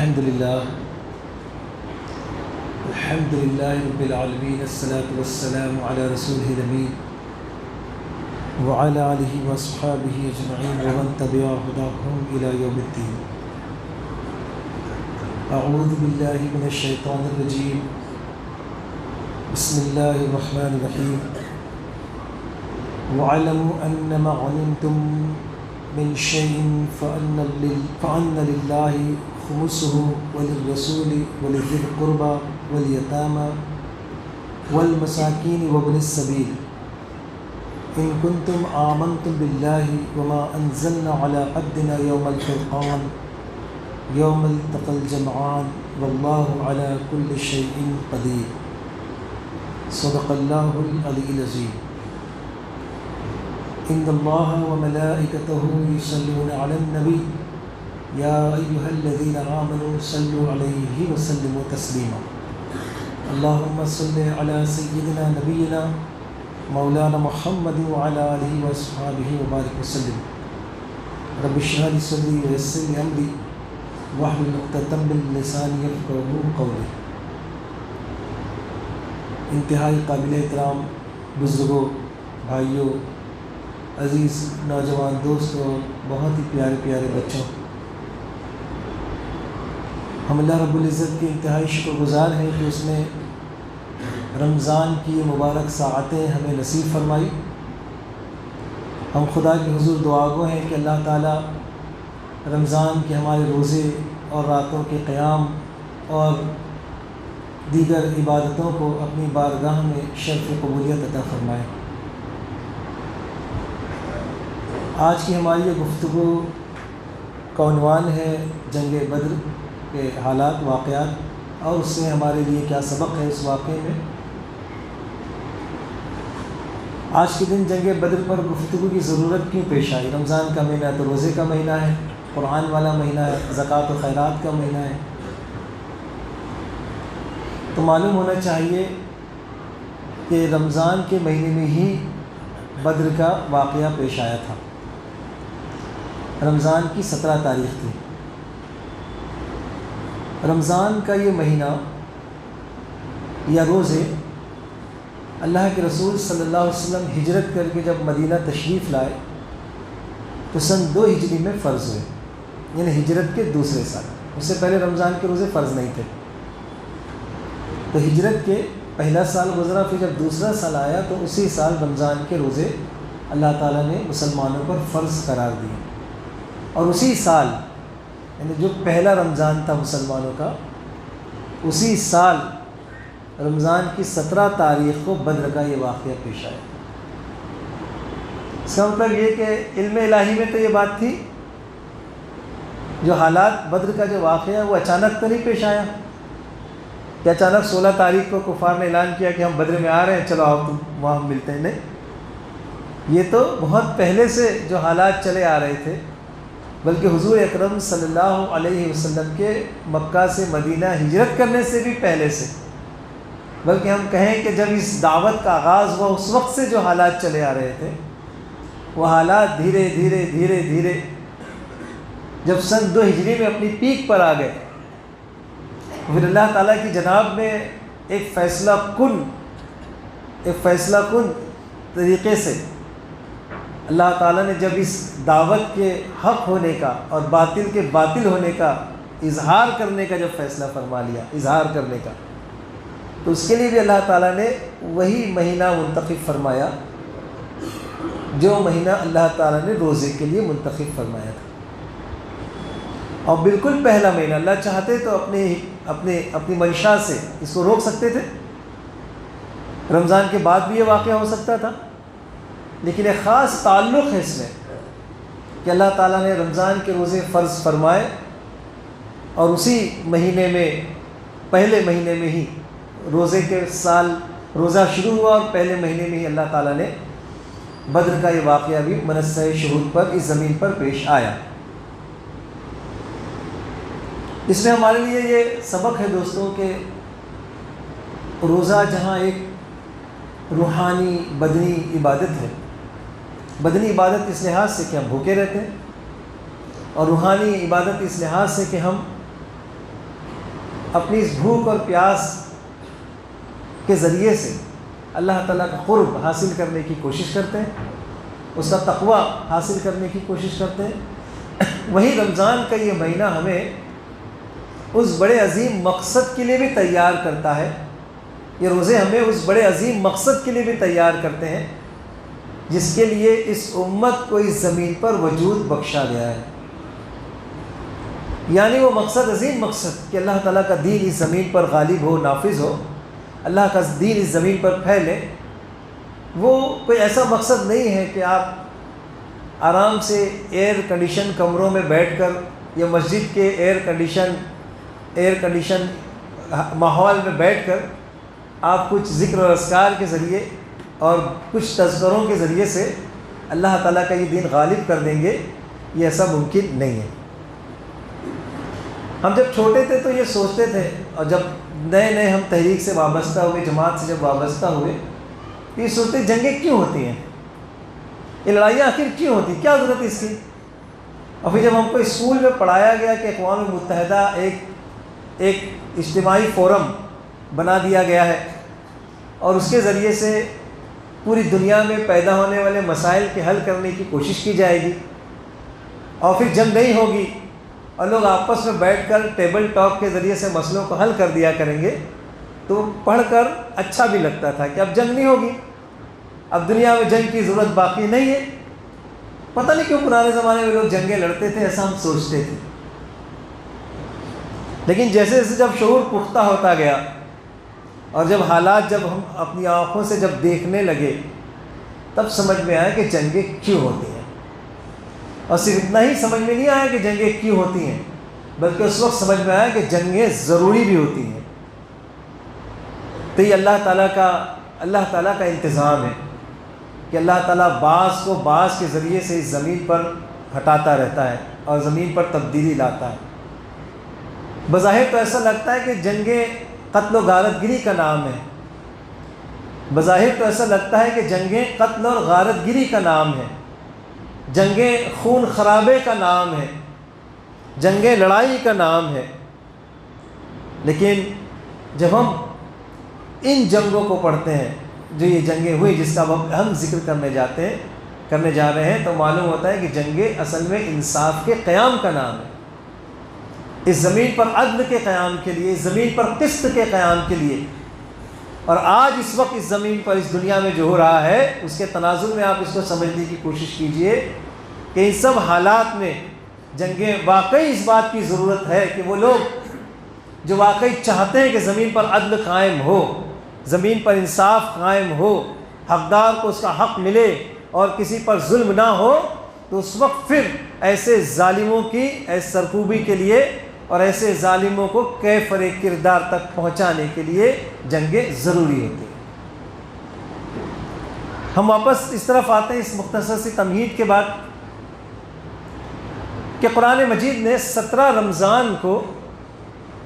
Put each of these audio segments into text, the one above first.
الحمد لله رب العالمين الصلاة والسلام على رسوله الأمين وعلى آله وأصحابه أجمعين ومن تبع هداهم إلى يوم الدين. أعوذ بالله من الشيطان الرجيم. بسم الله الرحمن الرحيم. واعلموا أنما غنمتم من شيء فأن لله خمسه وللرسول ولذي القربى واليتامى والمساكين وابن السبيل إن كنتم آمنتم بالله وما أنزلنا على عبدنا يوم الفرقان يوم التقى الجمعان والله على كل شيء قدير. صدق الله العلي العظيم. إن الله وملائكته يصلون على النبي يا أيها الذين آمنوا صلوا عليه وسلموا تسليما. اللهم صل على سيدنا نبينا مولانا محمد وعلى آله وأصحابه وبارك وسلم. رب اشرح لي صدري ويسر لي أمري واحلل عقدة من لساني يفقهوا قولي. انتہائی قابل احترام بزرگوں، بھائیوں، عزیز نوجوان دوستوں، بہت ہی پیارے پیارے بچوں، ہم اللہ رب العزت کے انتہائی شکر گزار ہیں کہ اس نے رمضان کی مبارک ساعتیں ہمیں نصیب فرمائی. ہم خدا کے حضور دعا گو ہیں کہ اللہ تعالیٰ رمضان کے ہمارے روزے اور راتوں کے قیام اور دیگر عبادتوں کو اپنی بارگاہ میں شرف قبولیت عطا فرمائے. آج کی ہماری یہ گفتگو کا عنوان ہے جنگ بدر کے حالات، واقعات اور اس سے ہمارے لیے کیا سبق ہے اس واقعے میں. آج کے دن جنگ بدر پر گفتگو کی ضرورت کیوں پیش آئی؟ رمضان کا مہینہ ہے تو روزے کا مہینہ ہے، قرآن والا مہینہ ہے، زکوٰۃ و خیرات کا مہینہ ہے. تو معلوم ہونا چاہیے کہ رمضان کے مہینے میں ہی بدر کا واقعہ پیش آیا تھا. رمضان کی 17 تاریخ تھی. رمضان کا یہ مہینہ یا روزے اللہ کے رسول صلی اللہ علیہ وسلم ہجرت کر کے جب مدینہ تشریف لائے تو سن 2 ہجری میں فرض ہوئے، یعنی ہجرت کے دوسرے سال. اس سے پہلے رمضان کے روزے فرض نہیں تھے. تو ہجرت کے پہلا سال گزرا، پھر جب دوسرا سال آیا تو اسی سال رمضان کے روزے اللہ تعالیٰ نے مسلمانوں پر فرض قرار دیے. اور اسی سال یعنی جو پہلا رمضان تھا مسلمانوں کا، اسی سال رمضان کی 17 تاریخ کو بدر کا یہ واقعہ پیش آیا. اس کا مطلب یہ کہ علم الہی میں تو یہ بات تھی، جو حالات بدر کا جو واقعہ ہے وہ اچانک تو نہیں پیش آیا کہ اچانک 16 تاریخ کو کفار نے اعلان کیا کہ ہم بدر میں آ رہے ہیں، چلو آؤ تم وہاں ہم ملتے ہیں. نہیں، یہ تو بہت پہلے سے جو حالات چلے آ رہے تھے، بلکہ حضور اکرم صلی اللہ علیہ وسلم کے مکہ سے مدینہ ہجرت کرنے سے بھی پہلے سے، بلکہ ہم کہیں کہ جب اس دعوت کا آغاز ہوا اس وقت سے جو حالات چلے آ رہے تھے، وہ حالات دھیرے دھیرے دھیرے دھیرے جب سن 2 ہجری میں اپنی پیک پر آ گئے، پھر اللہ تعالیٰ کی جناب میں ایک فیصلہ کن طریقے سے اللہ تعالیٰ نے جب اس دعوت کے حق ہونے کا اور باطل کے باطل ہونے کا اظہار کرنے کا جب فیصلہ فرما لیا، اظہار کرنے کا، تو اس کے لیے بھی اللہ تعالیٰ نے وہی مہینہ منتخب فرمایا جو مہینہ اللہ تعالیٰ نے روزے کے لیے منتخب فرمایا تھا. اور بالکل پہلا مہینہ، اللہ چاہتے تو اپنی منشا سے اس کو روک سکتے تھے. رمضان کے بعد بھی یہ واقعہ ہو سکتا تھا، لیکن ایک خاص تعلق ہے اس میں کہ اللہ تعالیٰ نے رمضان کے روزے فرض فرمائے اور اسی مہینے میں، پہلے مہینے میں ہی روزے کے سال روزہ شروع ہوا، اور پہلے مہینے میں ہی اللہ تعالیٰ نے بدر کا یہ واقعہ بھی منصہ شہود پر اس زمین پر پیش آیا. اس میں ہمارے لیے یہ سبق ہے دوستوں کہ روزہ جہاں ایک روحانی بدنی عبادت ہے، بدنی عبادت اس لحاظ سے کہ ہم بھوکے رہتے ہیں، اور روحانی عبادت اس لحاظ سے کہ ہم اپنی اس بھوک اور پیاس کے ذریعے سے اللہ تعالیٰ کا قرب حاصل کرنے کی کوشش کرتے ہیں، اس کا تقوی حاصل کرنے کی کوشش کرتے ہیں، وہی رمضان کا یہ مہینہ ہمیں اس بڑے عظیم مقصد کے لیے بھی تیار کرتا ہے، یہ روزے ہمیں اس بڑے عظیم مقصد کے لیے بھی تیار کرتے ہیں جس کے لیے اس امت کو اس زمین پر وجود بخشا گیا ہے، یعنی وہ مقصد عظیم مقصد کہ اللہ تعالیٰ کا دین اس زمین پر غالب ہو، نافذ ہو، اللہ کا دین اس زمین پر پھیلے۔ وہ کوئی ایسا مقصد نہیں ہے کہ آپ آرام سے ایئر کنڈیشن کمروں میں بیٹھ کر یا مسجد کے ایئر کنڈیشن ماحول میں بیٹھ کر آپ کچھ ذکر و اذکار کے ذریعے اور کچھ تذکروں کے ذریعے سے اللہ تعالیٰ کا یہ دین غالب کر دیں گے، یہ ایسا ممکن نہیں ہے۔ ہم جب چھوٹے تھے تو یہ سوچتے تھے، اور جب نئے ہم تحریک سے وابستہ ہوئے، جماعت سے جب وابستہ ہوئے، یہ سوچتے جنگیں کیوں ہوتی ہیں، یہ لڑائیاں آخر کیوں ہوتی، کیا ضرورت ہے اس کی؟ اور پھر جب ہم کو اسکول میں پڑھایا گیا کہ اقوام متحدہ ایک اجتماعی فورم بنا دیا گیا ہے اور اس کے ذریعے سے پوری دنیا میں پیدا ہونے والے مسائل کے حل کرنے کی کوشش کی جائے گی، اور پھر جنگ نہیں ہوگی اور لوگ آپس میں بیٹھ کر ٹیبل ٹاک کے ذریعے سے مسئلوں کو حل کر دیا کریں گے، تو پڑھ کر اچھا بھی لگتا تھا کہ اب جنگ نہیں ہوگی، اب دنیا میں جنگ کی ضرورت باقی نہیں ہے۔ پتہ نہیں کیوں پرانے زمانے میں لوگ جنگیں لڑتے تھے، ایسا ہم سوچتے تھے، لیکن جیسے جیسے جب شعور پختہ ہوتا گیا اور جب حالات جب ہم اپنی آنکھوں سے جب دیکھنے لگے، تب سمجھ میں آیا کہ جنگیں کیوں ہوتی ہیں، اور صرف اتنا ہی سمجھ میں نہیں آیا کہ جنگیں کیوں ہوتی ہیں، بلکہ اس وقت سمجھ میں آیا کہ جنگیں ضروری بھی ہوتی ہیں۔ تو یہ اللہ تعالیٰ کا انتظام ہے کہ اللہ تعالیٰ بعض کو بعض کے ذریعے سے اس زمین پر ہٹاتا رہتا ہے اور زمین پر تبدیلی لاتا ہے۔ بظاہر تو ایسا لگتا ہے کہ جنگیں قتل و غارت گری کا نام ہے، بظاہر تو ایسا لگتا ہے کہ جنگیں قتل اور غارت گری کا نام ہے، جنگیں خون خرابے کا نام ہے، جنگیں لڑائی کا نام ہے، لیکن جب ہم ان جنگوں کو پڑھتے ہیں جو یہ جنگیں ہوئی جس کا ہم ذکر کرنے جا رہے ہیں، تو معلوم ہوتا ہے کہ جنگیں اصل میں انصاف کے قیام کا نام ہے، اس زمین پر عدل کے قیام کے لیے، اس زمین پر قسط کے قیام کے لیے۔ اور آج اس وقت اس زمین پر اس دنیا میں جو ہو رہا ہے اس کے تناظر میں آپ اس کو سمجھنے کی کوشش کیجئے کہ ان سب حالات میں جنگیں واقعی اس بات کی ضرورت ہے کہ وہ لوگ جو واقعی چاہتے ہیں کہ زمین پر عدل قائم ہو، زمین پر انصاف قائم ہو، حقدار کو اس کا حق ملے اور کسی پر ظلم نہ ہو، تو اس وقت پھر ایسے ظالموں کی سرکوبی کے لیے اور ایسے ظالموں کو کیفر کردار تک پہنچانے کے لیے جنگیں ضروری ہوتی ہیں۔ ہم واپس اس طرف آتے ہیں اس مختصر سی تمہید کے بعد کہ قرآن مجید نے 17 رمضان کو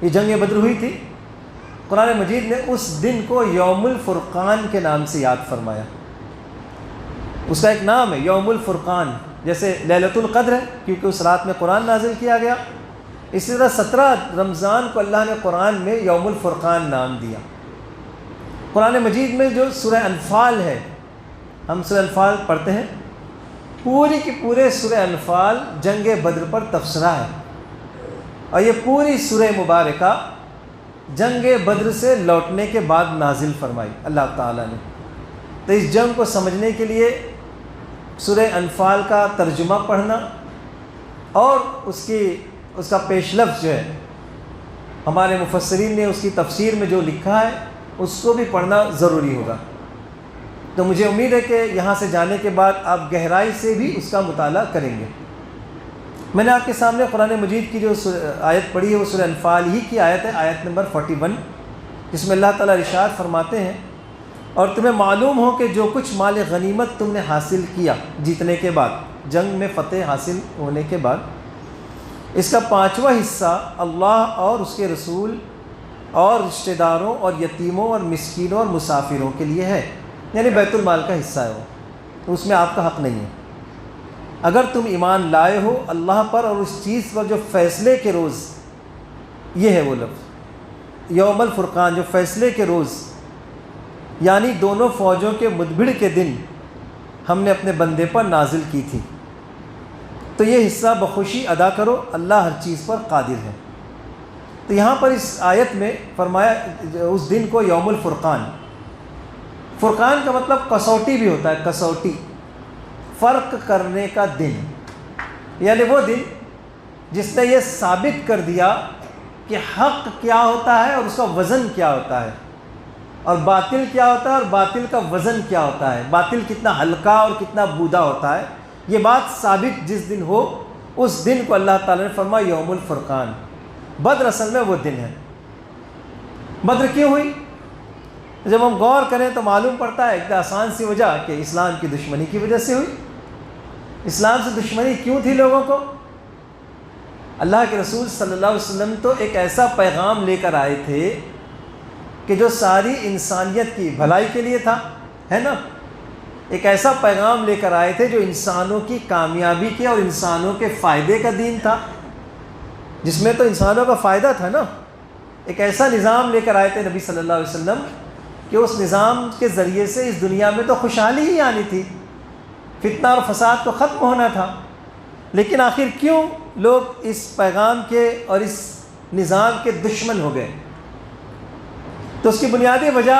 یہ جنگ بدر ہوئی تھی، قرآن مجید نے اس دن کو یوم الفرقان کے نام سے یاد فرمایا۔ اس کا ایک نام ہے یوم الفرقان، جیسے لیلۃ القدر ہے کیونکہ اس رات میں قرآن نازل کیا گیا، اسی طرح 17 رمضان کو اللہ نے قرآن میں یوم الفرقان نام دیا۔ قرآن مجید میں جو سورہ انفال ہے، ہم سورہ انفال پڑھتے ہیں، پوری کی پورے سورہ انفال جنگ بدر پر تبصرہ ہے، اور یہ پوری سورہ مبارکہ جنگ بدر سے لوٹنے کے بعد نازل فرمائی اللہ تعالیٰ نے۔ تو اس جنگ کو سمجھنے کے لیے سورہ انفال کا ترجمہ پڑھنا اور اس کا پیش لفظ جو ہے ہمارے مفسرین نے اس کی تفسیر میں جو لکھا ہے اس کو بھی پڑھنا ضروری ہوگا۔ تو مجھے امید ہے کہ یہاں سے جانے کے بعد آپ گہرائی سے بھی اس کا مطالعہ کریں گے۔ میں نے آپ کے سامنے قرآن مجید کی جو آیت پڑھی ہے وہ سورہ انفال ہی کی آیت ہے، آیت نمبر 41، جس میں اللہ تعالیٰ ارشاد فرماتے ہیں، اور تمہیں معلوم ہو کہ جو کچھ مال غنیمت تم نے حاصل کیا جیتنے کے بعد، جنگ میں فتح حاصل ہونے کے بعد، اس کا 5واں حصہ اللہ اور اس کے رسول اور رشتہ داروں اور یتیموں اور مسکینوں اور مسافروں کے لیے ہے، یعنی بیت المال کا حصہ ہے وہ، تو اس میں آپ کا حق نہیں ہے۔ اگر تم ایمان لائے ہو اللہ پر اور اس چیز پر جو فیصلے کے روز، یہ ہے وہ لفظ، یوم الفرقان جو فیصلے کے روز یعنی دونوں فوجوں کے مدبھڑ کے دن ہم نے اپنے بندے پر نازل کی تھی، تو یہ حصہ بخوشی ادا کرو، اللہ ہر چیز پر قادر ہے۔ تو یہاں پر اس آیت میں فرمایا اس دن کو یوم الفرقان، فرقان کا مطلب کسوٹی بھی ہوتا ہے، کسوٹی، فرق کرنے کا دن، یعنی وہ دن جس نے یہ ثابت کر دیا کہ حق کیا ہوتا ہے اور اس کا وزن کیا ہوتا ہے، اور باطل کیا ہوتا ہے اور باطل کا وزن کیا ہوتا ہے، باطل کتنا ہلکا اور کتنا بودا ہوتا ہے، یہ بات ثابت جس دن ہو اس دن کو اللہ تعالیٰ نے فرمایا یوم الفرقان۔ بدر اصل میں وہ دن ہے۔ بدر کیوں ہوئی؟ جب ہم غور کریں تو معلوم پڑتا ہے ایک آسان سی وجہ کہ اسلام کی دشمنی کی وجہ سے ہوئی۔ اسلام سے دشمنی کیوں تھی لوگوں کو؟ اللہ کے رسول صلی اللہ علیہ وسلم تو ایک ایسا پیغام لے کر آئے تھے کہ جو ساری انسانیت کی بھلائی کے لیے تھا، ہے نا؟ ایک ایسا پیغام لے کر آئے تھے جو انسانوں کی کامیابی کے اور انسانوں کے فائدے کا دین تھا، جس میں تو انسانوں کا فائدہ تھا نا۔ ایک ایسا نظام لے کر آئے تھے نبی صلی اللہ علیہ وسلم کہ اس نظام کے ذریعے سے اس دنیا میں تو خوشحالی ہی آنی تھی، فتنہ اور فساد تو ختم ہونا تھا۔ لیکن آخر کیوں لوگ اس پیغام کے اور اس نظام کے دشمن ہو گئے؟ تو اس کی بنیادی وجہ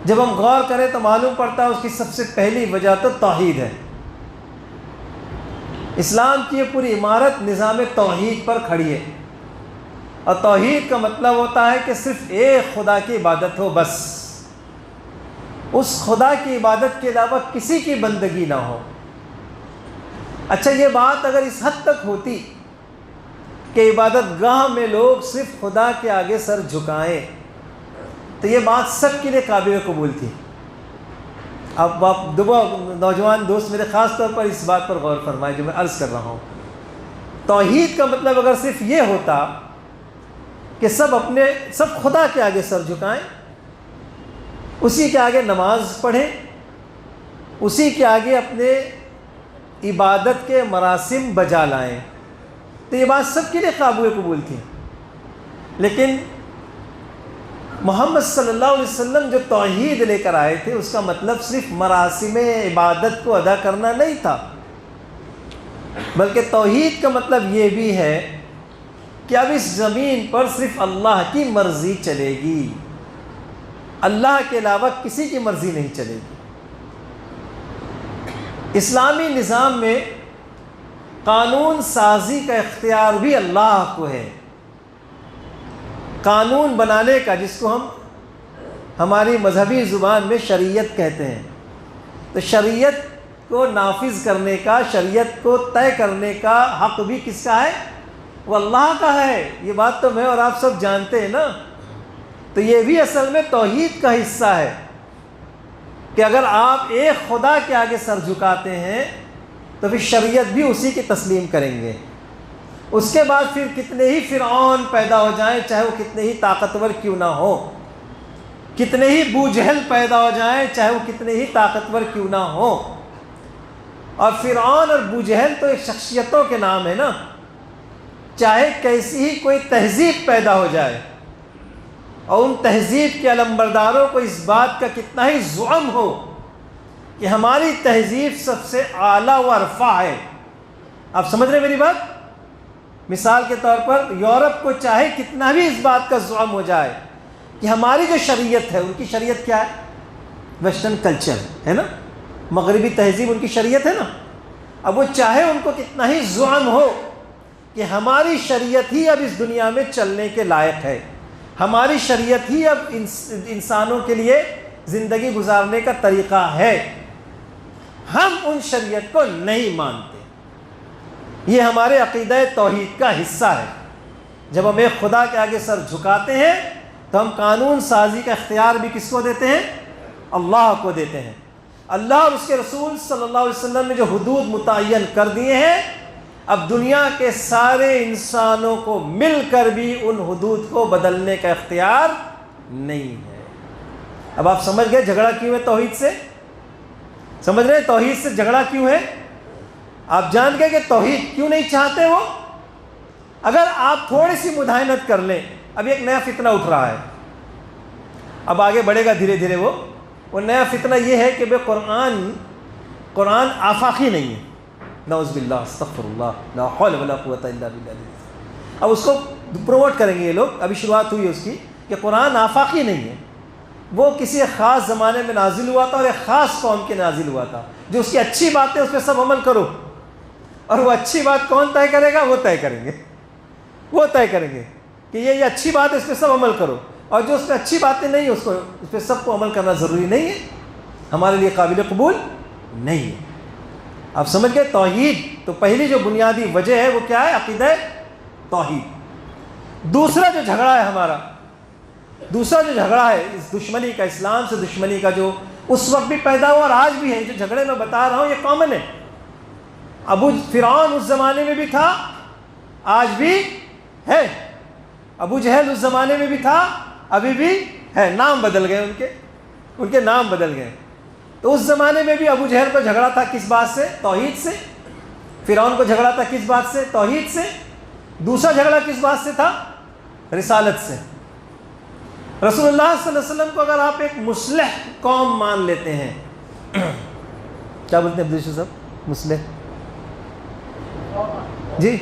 جب ہم غور کریں تو معلوم پڑتا ہے اس کی سب سے پہلی وجہ تو توحید ہے۔ اسلام کی یہ پوری عمارت نظام توحید پر کھڑی ہے، اور توحید کا مطلب ہوتا ہے کہ صرف ایک خدا کی عبادت ہو، بس اس خدا کی عبادت کے علاوہ کسی کی بندگی نہ ہو۔ اچھا، یہ بات اگر اس حد تک ہوتی کہ عبادت گاہ میں لوگ صرف خدا کے آگے سر جھکائیں تو یہ بات سب کے لیے قابل قبول تھی۔ اب آپ نوجوان دوست میرے خاص طور پر اس بات پر غور فرمائیں جو میں عرض کر رہا ہوں۔ توحید کا مطلب اگر صرف یہ ہوتا کہ سب خدا کے آگے سر جھکائیں، اسی کے آگے نماز پڑھیں، اسی کے آگے اپنے عبادت کے مراسم بجا لائیں، تو یہ بات سب کے لیے قابل قبول تھی۔ لیکن محمد صلی اللہ علیہ وسلم جو توحید لے کر آئے تھے اس کا مطلب صرف مراسم عبادت کو ادا کرنا نہیں تھا، بلکہ توحید کا مطلب یہ بھی ہے کہ اب اس زمین پر صرف اللہ کی مرضی چلے گی، اللہ کے علاوہ کسی کی مرضی نہیں چلے گی۔ اسلامی نظام میں قانون سازی کا اختیار بھی اللہ کو ہے، قانون بنانے کا، جس کو ہم ہماری مذہبی زبان میں شریعت کہتے ہیں۔ تو شریعت کو نافذ کرنے کا، شریعت کو طے کرنے کا حق بھی کس کا ہے؟ وہ اللہ کا ہے۔ یہ بات تو میں اور آپ سب جانتے ہیں نا۔ تو یہ بھی اصل میں توحید کا حصہ ہے کہ اگر آپ ایک خدا کے آگے سر جھکاتے ہیں تو پھر شریعت بھی اسی کی تسلیم کریں گے۔ اس کے بعد پھر کتنے ہی فرعون پیدا ہو جائیں، چاہے وہ کتنے ہی طاقتور کیوں نہ ہو، کتنے ہی بوجہل پیدا ہو جائیں، چاہے وہ کتنے ہی طاقتور کیوں نہ ہو۔ اور فرعون اور بوجہل تو ایک شخصیتوں کے نام ہے نا۔ چاہے کیسی ہی کوئی تہذیب پیدا ہو جائے اور ان تہذیب کے علمبرداروں کو اس بات کا کتنا ہی زعم ہو کہ ہماری تہذیب سب سے اعلیٰ و ارفع ہے۔ آپ سمجھ رہے ہیں میری بات؟ مثال کے طور پر یورپ کو چاہے کتنا بھی اس بات کا زعم ہو جائے کہ ہماری جو شریعت ہے، ان کی شریعت کیا ہے؟ ویسٹرن کلچر ہے نا، مغربی تہذیب ان کی شریعت ہے نا۔ اب وہ چاہے ان کو کتنا ہی زعم ہو کہ ہماری شریعت ہی اب اس دنیا میں چلنے کے لائق ہے، ہماری شریعت ہی اب انسانوں کے لیے زندگی گزارنے کا طریقہ ہے، ہم ان شریعت کو نہیں مانتے۔ یہ ہمارے عقیدہ توحید کا حصہ ہے۔ جب ہم ایک خدا کے آگے سر جھکاتے ہیں تو ہم قانون سازی کا اختیار بھی کس کو دیتے ہیں؟ اللہ کو دیتے ہیں۔ اللہ اور اس کے رسول صلی اللہ علیہ وسلم نے جو حدود متعین کر دیے ہیں، اب دنیا کے سارے انسانوں کو مل کر بھی ان حدود کو بدلنے کا اختیار نہیں ہے۔ اب آپ سمجھ گئے جھگڑا کیوں ہے توحید سے؟ سمجھ رہے ہیں توحید سے جھگڑا کیوں ہے؟ آپ جان گئے کہ توحید کیوں نہیں چاہتے وہ؟ اگر آپ تھوڑی سی مداہنت کر لیں ابھی ایک نیا فتنہ اٹھ رہا ہے، اب آگے بڑھے گا دھیرے دھیرے وہ نیا فتنہ یہ ہے کہ بے قرآن آفاقی نہیں ہے، نعوذ باللہ، استغفر اللہ، لا حول ولا قوت الا باللہ۔ اب اس کو پروموٹ کریں گے یہ لوگ، ابھی شروعات ہوئی ہے اس کی کہ قرآن آفاقی نہیں ہے، وہ کسی ایک خاص زمانے میں نازل ہوا تھا اور ایک خاص قوم کے نازل ہوا تھا، جو اس کی اچھی بات ہے اس پہ سب عمل کرو، اور وہ اچھی بات کون طے کرے گا؟ وہ طے کریں گے کہ یہ اچھی بات ہے، اس پہ سب عمل کرو، اور جو اس پہ اچھی باتیں نہیں اس پہ سب کو عمل کرنا ضروری نہیں ہے، ہمارے لیے قابل قبول نہیں ہے۔ آپ سمجھ گئے؟ توحید تو پہلی جو بنیادی وجہ ہے وہ کیا ہے؟ عقیدہ توحید۔ دوسرا جو جھگڑا ہے اس دشمنی کا، اسلام سے دشمنی کا، جو اس وقت بھی پیدا ہوا اور آج بھی ہے، جو جھگڑے میں بتا رہا ہوں یہ کامن ہے۔ فرعون اس زمانے میں بھی تھا، آج بھی ہے، ابو جہل اس زمانے میں بھی تھا، ابھی بھی ہے، نام بدل گئے ان کے نام بدل گئے۔ تو اس زمانے میں بھی ابو جہل کو جھگڑا تھا کس بات سے؟ توحید سے۔ فرعون کو جھگڑا تھا کس بات سے؟ توحید سے۔ دوسرا جھگڑا کس بات سے تھا؟ رسالت سے۔ رسول اللہ صلی اللہ علیہ وسلم کو اگر آپ ایک مصلح قوم مان لیتے ہیں، کیا بولتے ہیں عبدالشو صاحب؟ مصلح، جی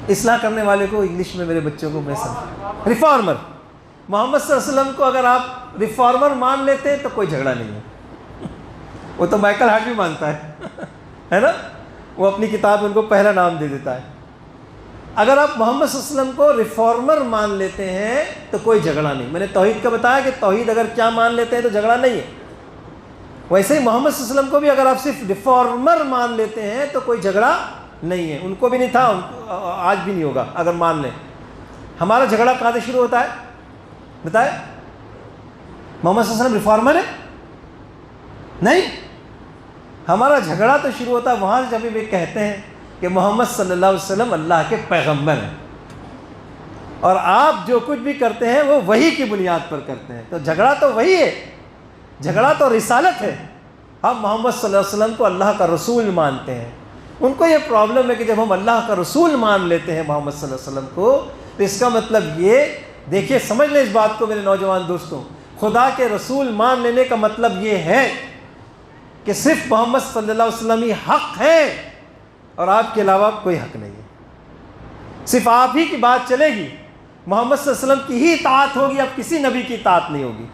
اصلاح کرنے والے کو انگلش میں میرے بچوں کو میں سمجھ، ریفارمر۔ محمد صلی اللہ علیہ وسلم کو اگر آپ ریفارمر مان لیتے ہیں تو کوئی جھگڑا نہیں ہے۔ وہ تو مائیکل ہارٹ بھی مانتا ہے نا، وہ اپنی کتاب میں ان کو پہلا نام دے دیتا ہے۔ اگر آپ محمد صلی اللہ علیہ وسلم کو ریفارمر مان لیتے ہیں تو کوئی جھگڑا نہیں۔ میں نے توحید کا بتایا کہ توحید اگر کیا مان لیتے ہیں تو جھگڑا نہیں ہے، ویسے ہی محمد صلی اللہ علیہ وسلم کو بھی اگر آپ صرف ریفارمر مان لیتے ہیں تو کوئی جھگڑا نہیں ہے۔ ان کو بھی نہیں تھا، آج بھی نہیں ہوگا اگر مان لیں۔ ہمارا جھگڑا کہاں سے شروع ہوتا ہے بتائے؟ محمد صلی اللہ علیہ وسلم ریفارمر ہے؟ نہیں، ہمارا جھگڑا تو شروع ہوتا ہے وہاں سے جب بھی کہتے ہیں کہ محمد صلی اللہ علیہ وسلم اللہ کے پیغمبر ہیں، اور آپ جو کچھ بھی کرتے ہیں وہ وہی کی بنیاد پر کرتے ہیں، تو جھگڑا تو وہی ہے، جھگڑا تو رسالت ہے۔ ہم محمد صلی اللہ علیہ وسلم کو اللہ کا رسول مانتے ہیں، ان کو یہ پرابلم ہے کہ جب ہم اللہ کا رسول مان لیتے ہیں محمد صلی اللہ علیہ وسلم کو، تو اس کا مطلب یہ، دیکھیے سمجھ لیں اس بات کو میرے نوجوان دوستوں، خدا کے رسول مان لینے کا مطلب یہ ہے کہ صرف محمد صلی اللہ علیہ وسلم ہی حق ہے اور آپ کے علاوہ کوئی حق نہیں ہے، صرف آپ ہی کی بات چلے گی، محمد صلی اللہ علیہ وسلم کی ہی اطاعت ہوگی، اب کسی نبی کی اطاعت نہیں ہوگی،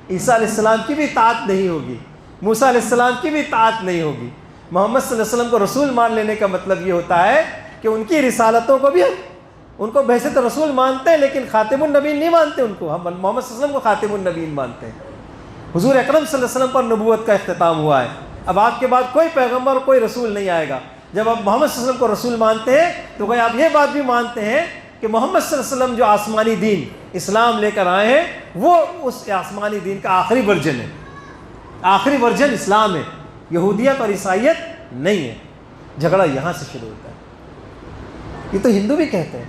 عیسیٰ علیہ السلام کی بھی اطاعت نہیں ہوگی، موسیٰ علیہ السلام کی بھی اطاعت نہیں ہوگی۔ محمد صلی اللہ علیہ وسلم کو رسول مان لینے کا مطلب یہ ہوتا ہے کہ ان کی رسالتوں کو بھی ہم ان کو بعثت رسول مانتے ہیں، لیکن خاتم النبیین نہیں مانتے ان کو، ہم محمد صلی اللہ علیہ وسلم کو خاتم النبیین مانتے ہیں۔ حضور اکرم صلی اللہ علیہ وسلم پر نبوت کا اختتام ہوا ہے، اب آپ کے بعد کوئی پیغمبر اور کوئی رسول نہیں آئے گا۔ جب آپ محمد صلی اللہ علیہ وسلم کو رسول مانتے ہیں تو کہ آپ یہ بات بھی مانتے ہیں کہ محمد صلی اللہ علیہ وسلم جو آسمانی دین اسلام لے کر آئے ہیں وہ اس آسمانی دین کا آخری ورژن ہے، آخری ورژن اسلام ہے، یہودیت اور عیسائیت نہیں ہے۔ جھگڑا یہاں سے شروع ہوتا ہے۔ یہ تو ہندو بھی کہتے ہیں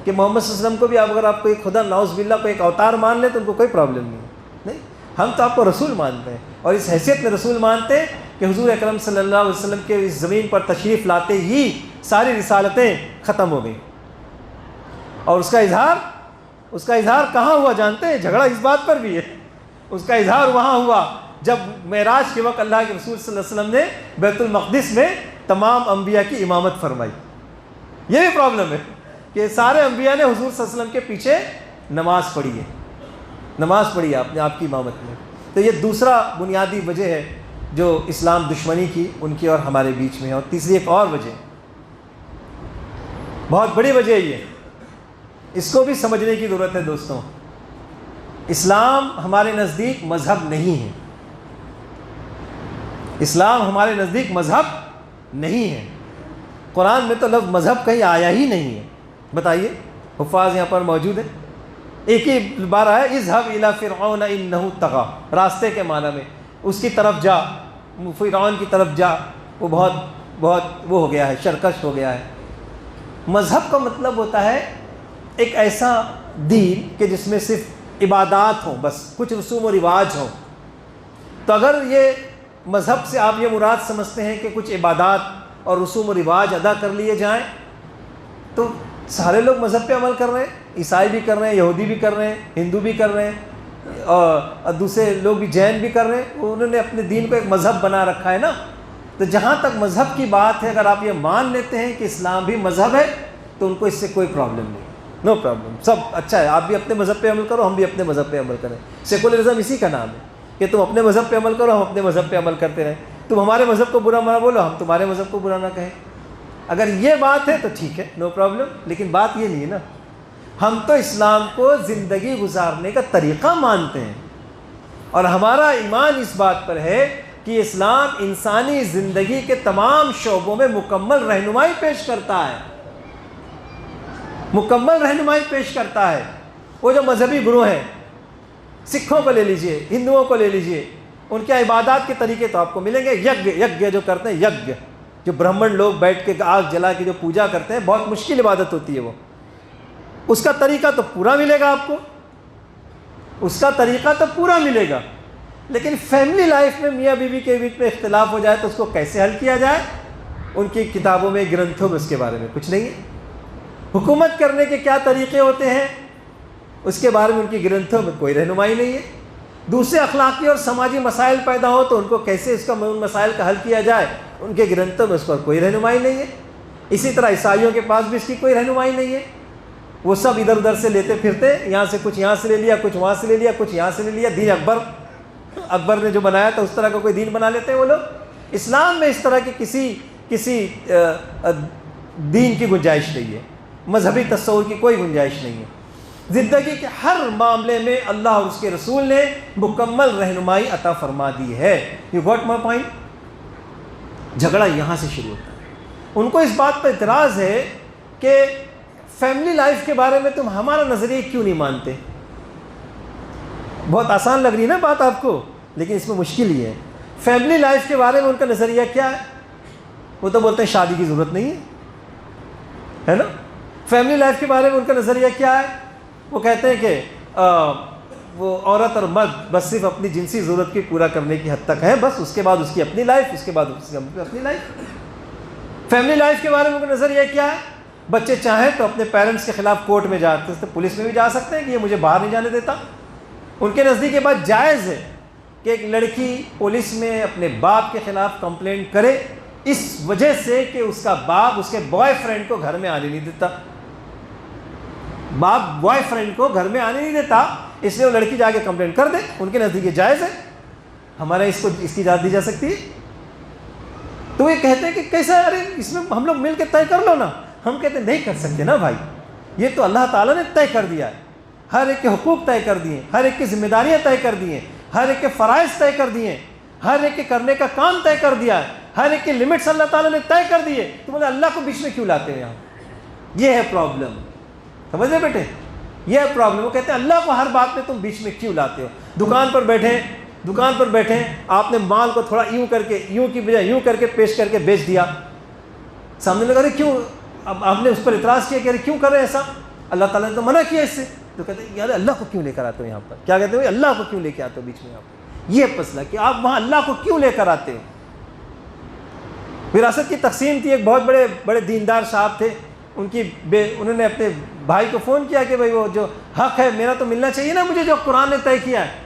کہ محمد صلی اللہ علیہ وسلم کو بھی اگر آپ کوئی خدا نعوذ باللہ کو ایک اوتار مان لیں تو ان کو کوئی پرابلم نہیں ہے، نہیں، ہم تو آپ کو رسول مانتے ہیں، اور اس حیثیت میں رسول مانتے ہیں کہ حضور اکرم صلی اللہ علیہ وسلم کے اس زمین پر تشریف لاتے ہی ساری رسالتیں ختم ہو گئیں، اور اس کا اظہار کہاں ہوا جانتے ہیں؟ جھگڑا اس بات پر بھی ہے، اس کا اظہار وہاں ہوا جب معراج کے وقت اللہ کے رسول صلی اللہ علیہ وسلم نے بیت المقدس میں تمام انبیاء کی امامت فرمائی۔ یہ بھی پرابلم ہے کہ سارے انبیاء نے حضور صلی اللہ علیہ وسلم کے پیچھے نماز پڑھی آپ نے آپ کی امامت میں۔ تو یہ دوسرا بنیادی وجہ ہے جو اسلام دشمنی کی ان کی اور ہمارے بیچ میں ہے۔ اور تیسری ایک اور وجہ، بہت بڑی وجہ یہ، اس کو بھی سمجھنے کی ضرورت ہے دوستوں، اسلام ہمارے نزدیک مذہب نہیں ہے، اسلام ہمارے نزدیک مذہب نہیں ہے۔ قرآن میں تو لفظ مذہب کہیں آیا ہی نہیں ہے، بتائیے، حفاظ یہاں پر موجود ہیں، ایک ہی بار آیا اذهب الى فرعون انه طغى، راستے کے معنی میں اس کی طرف جا، فرعون کی طرف جا، وہ بہت وہ ہو گیا ہے، شرکش ہو گیا ہے۔ مذہب کا مطلب ہوتا ہے ایک ایسا دین کہ جس میں صرف عبادات ہوں، بس کچھ رسوم و رواج ہوں۔ تو اگر یہ مذہب سے آپ یہ مراد سمجھتے ہیں کہ کچھ عبادات اور رسوم و رواج ادا کر لیے جائیں تو سارے لوگ مذہب پہ عمل کر رہے ہیں، عیسائی بھی کر رہے ہیں، یہودی بھی کر رہے ہیں، ہندو بھی کر رہے ہیں، اور دوسرے لوگ بھی جین بھی کر رہے ہیں. انہوں نے اپنے دین کو ایک مذہب بنا رکھا ہے نا. تو جہاں تک مذہب کی بات ہے، اگر آپ یہ مان لیتے ہیں کہ اسلام بھی مذہب ہے تو ان کو اس سے کوئی پرابلم نہیں، نو پرابلم، سب اچھا ہے. آپ بھی اپنے مذہب پہ عمل کرو، ہم بھی اپنے مذہب پہ عمل کریں. سیکولرزم اسی کا نام ہے کہ تم اپنے مذہب پہ عمل کرو، ہم اپنے مذہب پہ عمل کرتے رہیں. تم ہمارے مذہب کو برا نہ بولو، ہم تمہارے مذہب کو برا نہ کہیں. اگر یہ بات ہے تو ٹھیک ہے، نو پرابلم. لیکن بات یہ نہیں ہے نا. ہم تو اسلام کو زندگی گزارنے کا طریقہ مانتے ہیں، اور ہمارا ایمان اس بات پر ہے کہ اسلام انسانی زندگی کے تمام شعبوں میں مکمل رہنمائی پیش کرتا ہے، مکمل رہنمائی پیش کرتا ہے. وہ جو مذہبی گروہ ہیں، سکھوں کو لے لیجئے، ہندوؤں کو لے لیجئے، ان کے عبادات کے طریقے تو آپ کو ملیں گے. یج جو کرتے ہیں، یج جو برہمن لوگ بیٹھ کے آگ جلا کے جو پوجا کرتے ہیں، بہت مشکل عبادت ہوتی ہے وہ. اس کا طریقہ تو پورا ملے گا آپ کو، اس کا طریقہ تو پورا ملے گا. لیکن فیملی لائف میں میاں بیوی کے بیچ میں اختلاف ہو جائے تو اس کو کیسے حل کیا جائے؟ ان کی کتابوں میں، گرنتھوں میں اس کے بارے میں کچھ نہیں ہے. حکومت کرنے کے کیا طریقے ہوتے ہیں، اس کے بارے میں ان کی گرنتھوں میں کوئی رہنمائی نہیں ہے. دوسرے اخلاقی اور سماجی مسائل پیدا ہو تو ان کو کیسے اس کا ان مسائل کا حل کیا جائے، ان کے گرنتھوں میں اس پر کوئی رہنمائی نہیں ہے. اسی طرح عیسائیوں کے پاس بھی اس کی کوئی رہنمائی نہیں ہے. وہ سب ادھر ادھر سے لیتے پھرتے، یہاں سے کچھ یہاں سے لے لیا، کچھ وہاں سے لے لیا، کچھ یہاں سے لے لیا. دین اکبر نے جو بنایا تھا اس طرح کا کوئی دین بنا لیتے ہیں وہ لوگ. اسلام میں اس طرح کی کسی دین کی گنجائش نہیں ہے، مذہبی تصور کی کوئی گنجائش نہیں ہے. زندگی کے ہر معاملے میں اللہ اور اس کے رسول نے مکمل رہنمائی عطا فرما دی ہے. You got my point? جھگڑا یہاں سے شروع ہوتا ہے. ان کو اس بات پر اعتراض ہے کہ فیملی لائف کے بارے میں تم ہمارا نظریہ کیوں نہیں مانتے؟ بہت آسان لگ رہی ہے نا بات آپ کو، لیکن اس میں مشکل یہ ہے. فیملی لائف کے بارے میں ان کا نظریہ کیا ہے؟ وہ تو بولتے ہیں شادی کی ضرورت نہیں ہے نا. فیملی لائف کے بارے میں ان کا نظریہ کیا ہے؟ وہ کہتے ہیں کہ وہ عورت اور مرد بس صرف اپنی جنسی ضرورت کی پورا کرنے کی حد تک ہے، بس اس کے بعد اس کی اپنی لائف، اس کے بعد اس کی اپنی لائف. فیملی لائف کے بارے میں ان کا نظریہ کیا ہے؟ بچے چاہیں تو اپنے پیرنٹس کے خلاف کورٹ میں جاتے ہیں، پولیس میں بھی جا سکتے ہیں کہ یہ مجھے باہر نہیں جانے دیتا. ان کے نزدیک یہ بات جائز ہے کہ ایک لڑکی پولیس میں اپنے باپ کے خلاف کمپلینٹ کرے، اس وجہ سے کہ اس کا باپ اس کے بوائے فرینڈ کو گھر میں آنے نہیں دیتا. باپ بوائے فرینڈ کو گھر میں آنے نہیں دیتا، اس لیے وہ لڑکی جا کے کمپلینٹ کر دے. ان کے نزدیک یہ جائز ہے. ہمارے اس کی اجازت دی جا سکتی ہے؟ تو یہ کہتے ہیں کہ کیسا، ارے اس میں ہم لوگ مل کے طے کر لو نا. ہم کہتے ہیں نہیں کر سکتے نا بھائی، یہ تو اللہ تعالیٰ نے طے کر دیا ہے. ہر ایک کے حقوق طے کر دیے، ہر ایک کی ذمہ داریاں طے کر دی ہیں، ہر ایک کے فرائض طے کر دیے، ہر ایک کے کرنے کا کام طے کر دیا ہے، ہر ایک کے لمٹس اللہ تعالیٰ نے طے کر دیے. تو بولے اللہ کو بیچ میں کیوں لاتے ہیں یہاں؟ یہ ہے پرابلم. سمجھ رہے بیٹے؟ یہ ہے پرابلم. وہ کہتے ہیں اللہ کو ہر بات میں تم بیچ میں کیوں لاتے ہو؟ دکان پر بیٹھے آپ نے مال کو تھوڑا یوں کر کے، یوں کی بجائے یوں کر کے پیش کر کے بیچ دیا. سامنے لگا رہے کیوں؟ اب آپ نے اس پر اعتراض کیا کہ ارے کیوں کر رہے ہیں ایسا؟ اللہ تعالیٰ نے تو منع کیا اس سے. تو کہتے ہیں یار اللہ کو کیوں لے کر آتے ہو یہاں پر؟ کیا کہتے ہو؟ اللہ کو کیوں لے کے آتے ہو بیچ میں یہاں پر؟ یہ مسئلہ کہ آپ وہاں اللہ کو کیوں لے کر آتے ہو. وراثت کی تقسیم تھی، ایک بہت بڑے دیندار صاحب تھے، انہوں نے اپنے بھائی کو فون کیا کہ بھائی وہ جو حق ہے میرا تو ملنا چاہیے نا مجھے، جو قرآن نے طے کیا ہے،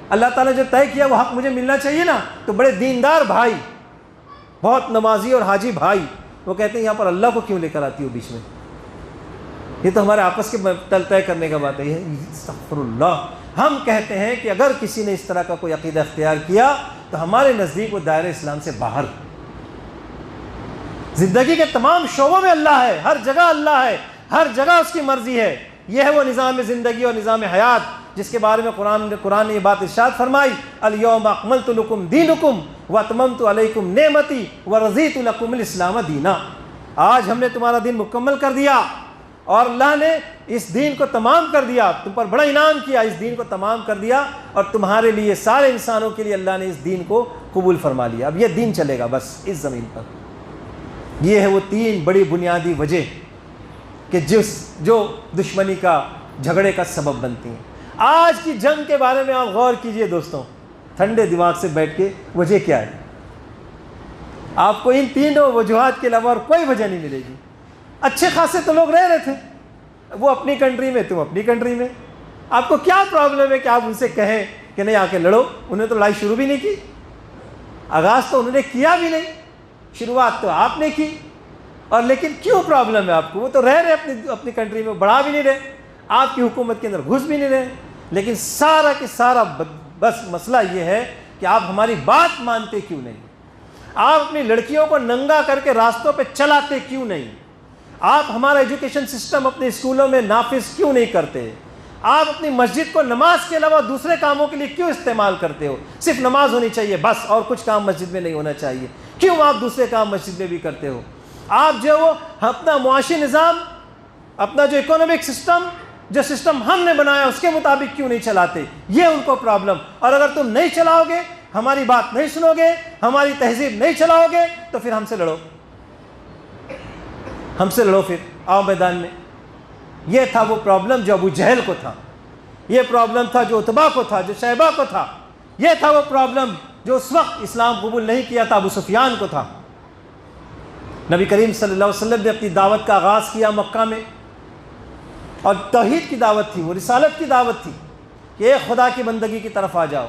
اللہ تعالیٰ جو طے کیا وہ حق مجھے ملنا چاہیے نا. تو بڑے دیندار بھائی، بہت نمازی اور حاجی بھائی، وہ کہتے ہیں یہاں پر اللہ کو کیوں لے کر آتی ہو بیچ میں؟ یہ تو ہمارے آپس کے طے کرنے کا بات ہے. استغفر اللہ. ہم کہتے ہیں کہ اگر کسی نے اس طرح کا کوئی عقیدہ اختیار کیا تو ہمارے نزدیک وہ دائرہ اسلام سے باہر. زندگی کے تمام شعبوں میں اللہ ہے، ہر جگہ اللہ ہے، ہر جگہ اس کی مرضی ہے. یہ ہے وہ نظام زندگی اور نظام حیات جس کے بارے میں قرآن نے یہ بات ارشاد فرمائی، الیوم اکملت لکم دینکم واتممت علیکم نعمتی ورضیت لکم الاسلام دینا. آج ہم نے تمہارا دین مکمل کر دیا اور اللہ نے اس دین کو تمام کر دیا، تم پر بڑا انعام کیا، اس دین کو تمام کر دیا اور تمہارے لیے، سارے انسانوں کے لیے اللہ نے اس دین کو قبول فرما لیا. اب یہ دین چلے گا بس اس زمین پر. یہ ہے وہ تین بڑی بنیادی وجہ کہ جو دشمنی کا، جھگڑے کا سبب بنتی ہیں. آج کی جنگ کے بارے میں آپ غور کیجئے دوستوں، ٹھنڈے دماغ سے بیٹھ کے. وجہ کیا ہے؟ آپ کو ان تینوں وجوہات کے علاوہ اور کوئی وجہ نہیں ملے گی. اچھے خاصے تو لوگ رہ رہے تھے، وہ اپنی کنٹری میں، تم اپنی کنٹری میں، آپ کو کیا پرابلم ہے کہ آپ ان سے کہیں کہ نہیں آ کے لڑو؟ انہیں تو لڑائی شروع بھی نہیں کی، آغاز تو انہوں نے کیا بھی نہیں، شروعات تو آپ نے کی، اور لیکن کیوں پرابلم ہے آپ کو؟ وہ تو رہ رہے اپنی کنٹری میں، بڑھا بھی نہیں رہے، آپ کی حکومت کے اندر گھس بھی نہیں رہے، لیکن سارا کے سارا بس مسئلہ یہ ہے کہ آپ ہماری بات مانتے کیوں نہیں؟ آپ اپنی لڑکیوں کو ننگا کر کے راستوں پہ چلاتے کیوں نہیں؟ آپ ہمارا ایجوکیشن سسٹم اپنے اسکولوں میں نافذ کیوں نہیں کرتے؟ آپ اپنی مسجد کو نماز کے علاوہ دوسرے کاموں کے لیے کیوں استعمال کرتے ہو؟ صرف نماز ہونی چاہیے بس، اور کچھ کام مسجد میں نہیں ہونا چاہیے، کیوں آپ دوسرے کام مسجد میں بھی کرتے ہو؟ آپ جو وہ اپنا معاشی نظام، اپنا جو اکنامک سسٹم، جو سسٹم ہم نے بنایا اس کے مطابق کیوں نہیں چلاتے؟ یہ ان کو پرابلم۔ اور اگر تم نہیں چلاؤ گے، ہماری بات نہیں سنو گے، ہماری تہذیب نہیں چلاؤ گے، تو پھر ہم سے لڑو، ہم سے لڑو، پھر آؤ میدان میں۔ یہ تھا وہ پرابلم جو ابو جہل کو تھا، یہ پرابلم تھا جو عتبہ کو تھا، جو شیبہ کو تھا، یہ تھا وہ پرابلم جو اس وقت اسلام قبول نہیں کیا تھا ابو سفیان کو تھا۔ نبی کریم صلی اللہ علیہ وسلم نے اپنی دعوت کا آغاز کیا مکہ میں، اور توحید کی دعوت تھی، وہ رسالت کی دعوت تھی کہ ایک خدا کی بندگی کی طرف آ جاؤ۔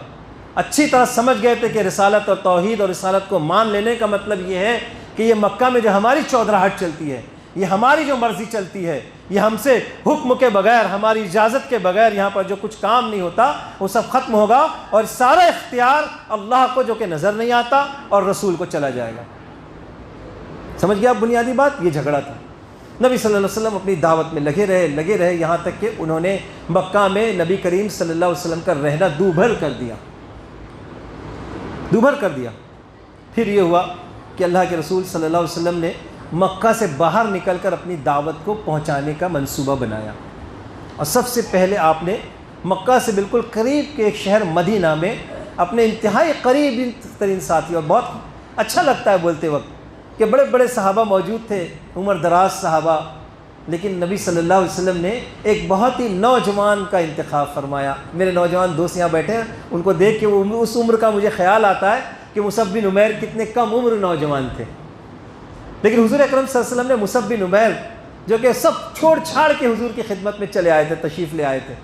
اچھی طرح سمجھ گئے تھے کہ رسالت اور توحید اور رسالت کو مان لینے کا مطلب یہ ہے کہ یہ مکہ میں جو ہماری چودراہٹ چلتی ہے، یہ ہماری جو مرضی چلتی ہے، یہ ہم سے حکم کے بغیر، ہماری اجازت کے بغیر یہاں پر جو کچھ کام نہیں ہوتا وہ سب ختم ہوگا، اور سارا اختیار اللہ کو جو کہ نظر نہیں آتا اور رسول کو چلا جائے گا۔ سمجھ گیا بنیادی بات؟ یہ جھگڑا تھا۔ نبی صلی اللہ علیہ وسلم اپنی دعوت میں لگے رہے یہاں تک کہ انہوں نے مکہ میں نبی کریم صلی اللہ علیہ وسلم کا رہنا دوبھر کر دیا۔ پھر یہ ہوا کہ اللہ کے رسول صلی اللہ علیہ وسلم نے مکہ سے باہر نکل کر اپنی دعوت کو پہنچانے کا منصوبہ بنایا، اور سب سے پہلے آپ نے مکہ سے بالکل قریب کے ایک شہر مدینہ میں اپنے انتہائی قریب ترین ساتھی، اور بہت اچھا لگتا ہے بولتے وقت کہ بڑے بڑے صحابہ موجود تھے، عمر دراز صحابہ، لیکن نبی صلی اللہ علیہ وسلم نے ایک بہت ہی نوجوان کا انتخاب فرمایا۔ میرے نوجوان دوست یہاں بیٹھے ہیں، ان کو دیکھ کے وہ اس عمر کا مجھے خیال آتا ہے کہ مصعب بن عمیر کتنے کم عمر نوجوان تھے، لیکن حضور اکرم صلی اللہ علیہ وسلم نے مصعب بن عمیر جو کہ سب چھوڑ چھاڑ کے حضور کی خدمت میں چلے آئے تھے، تشریف لے آئے تھے،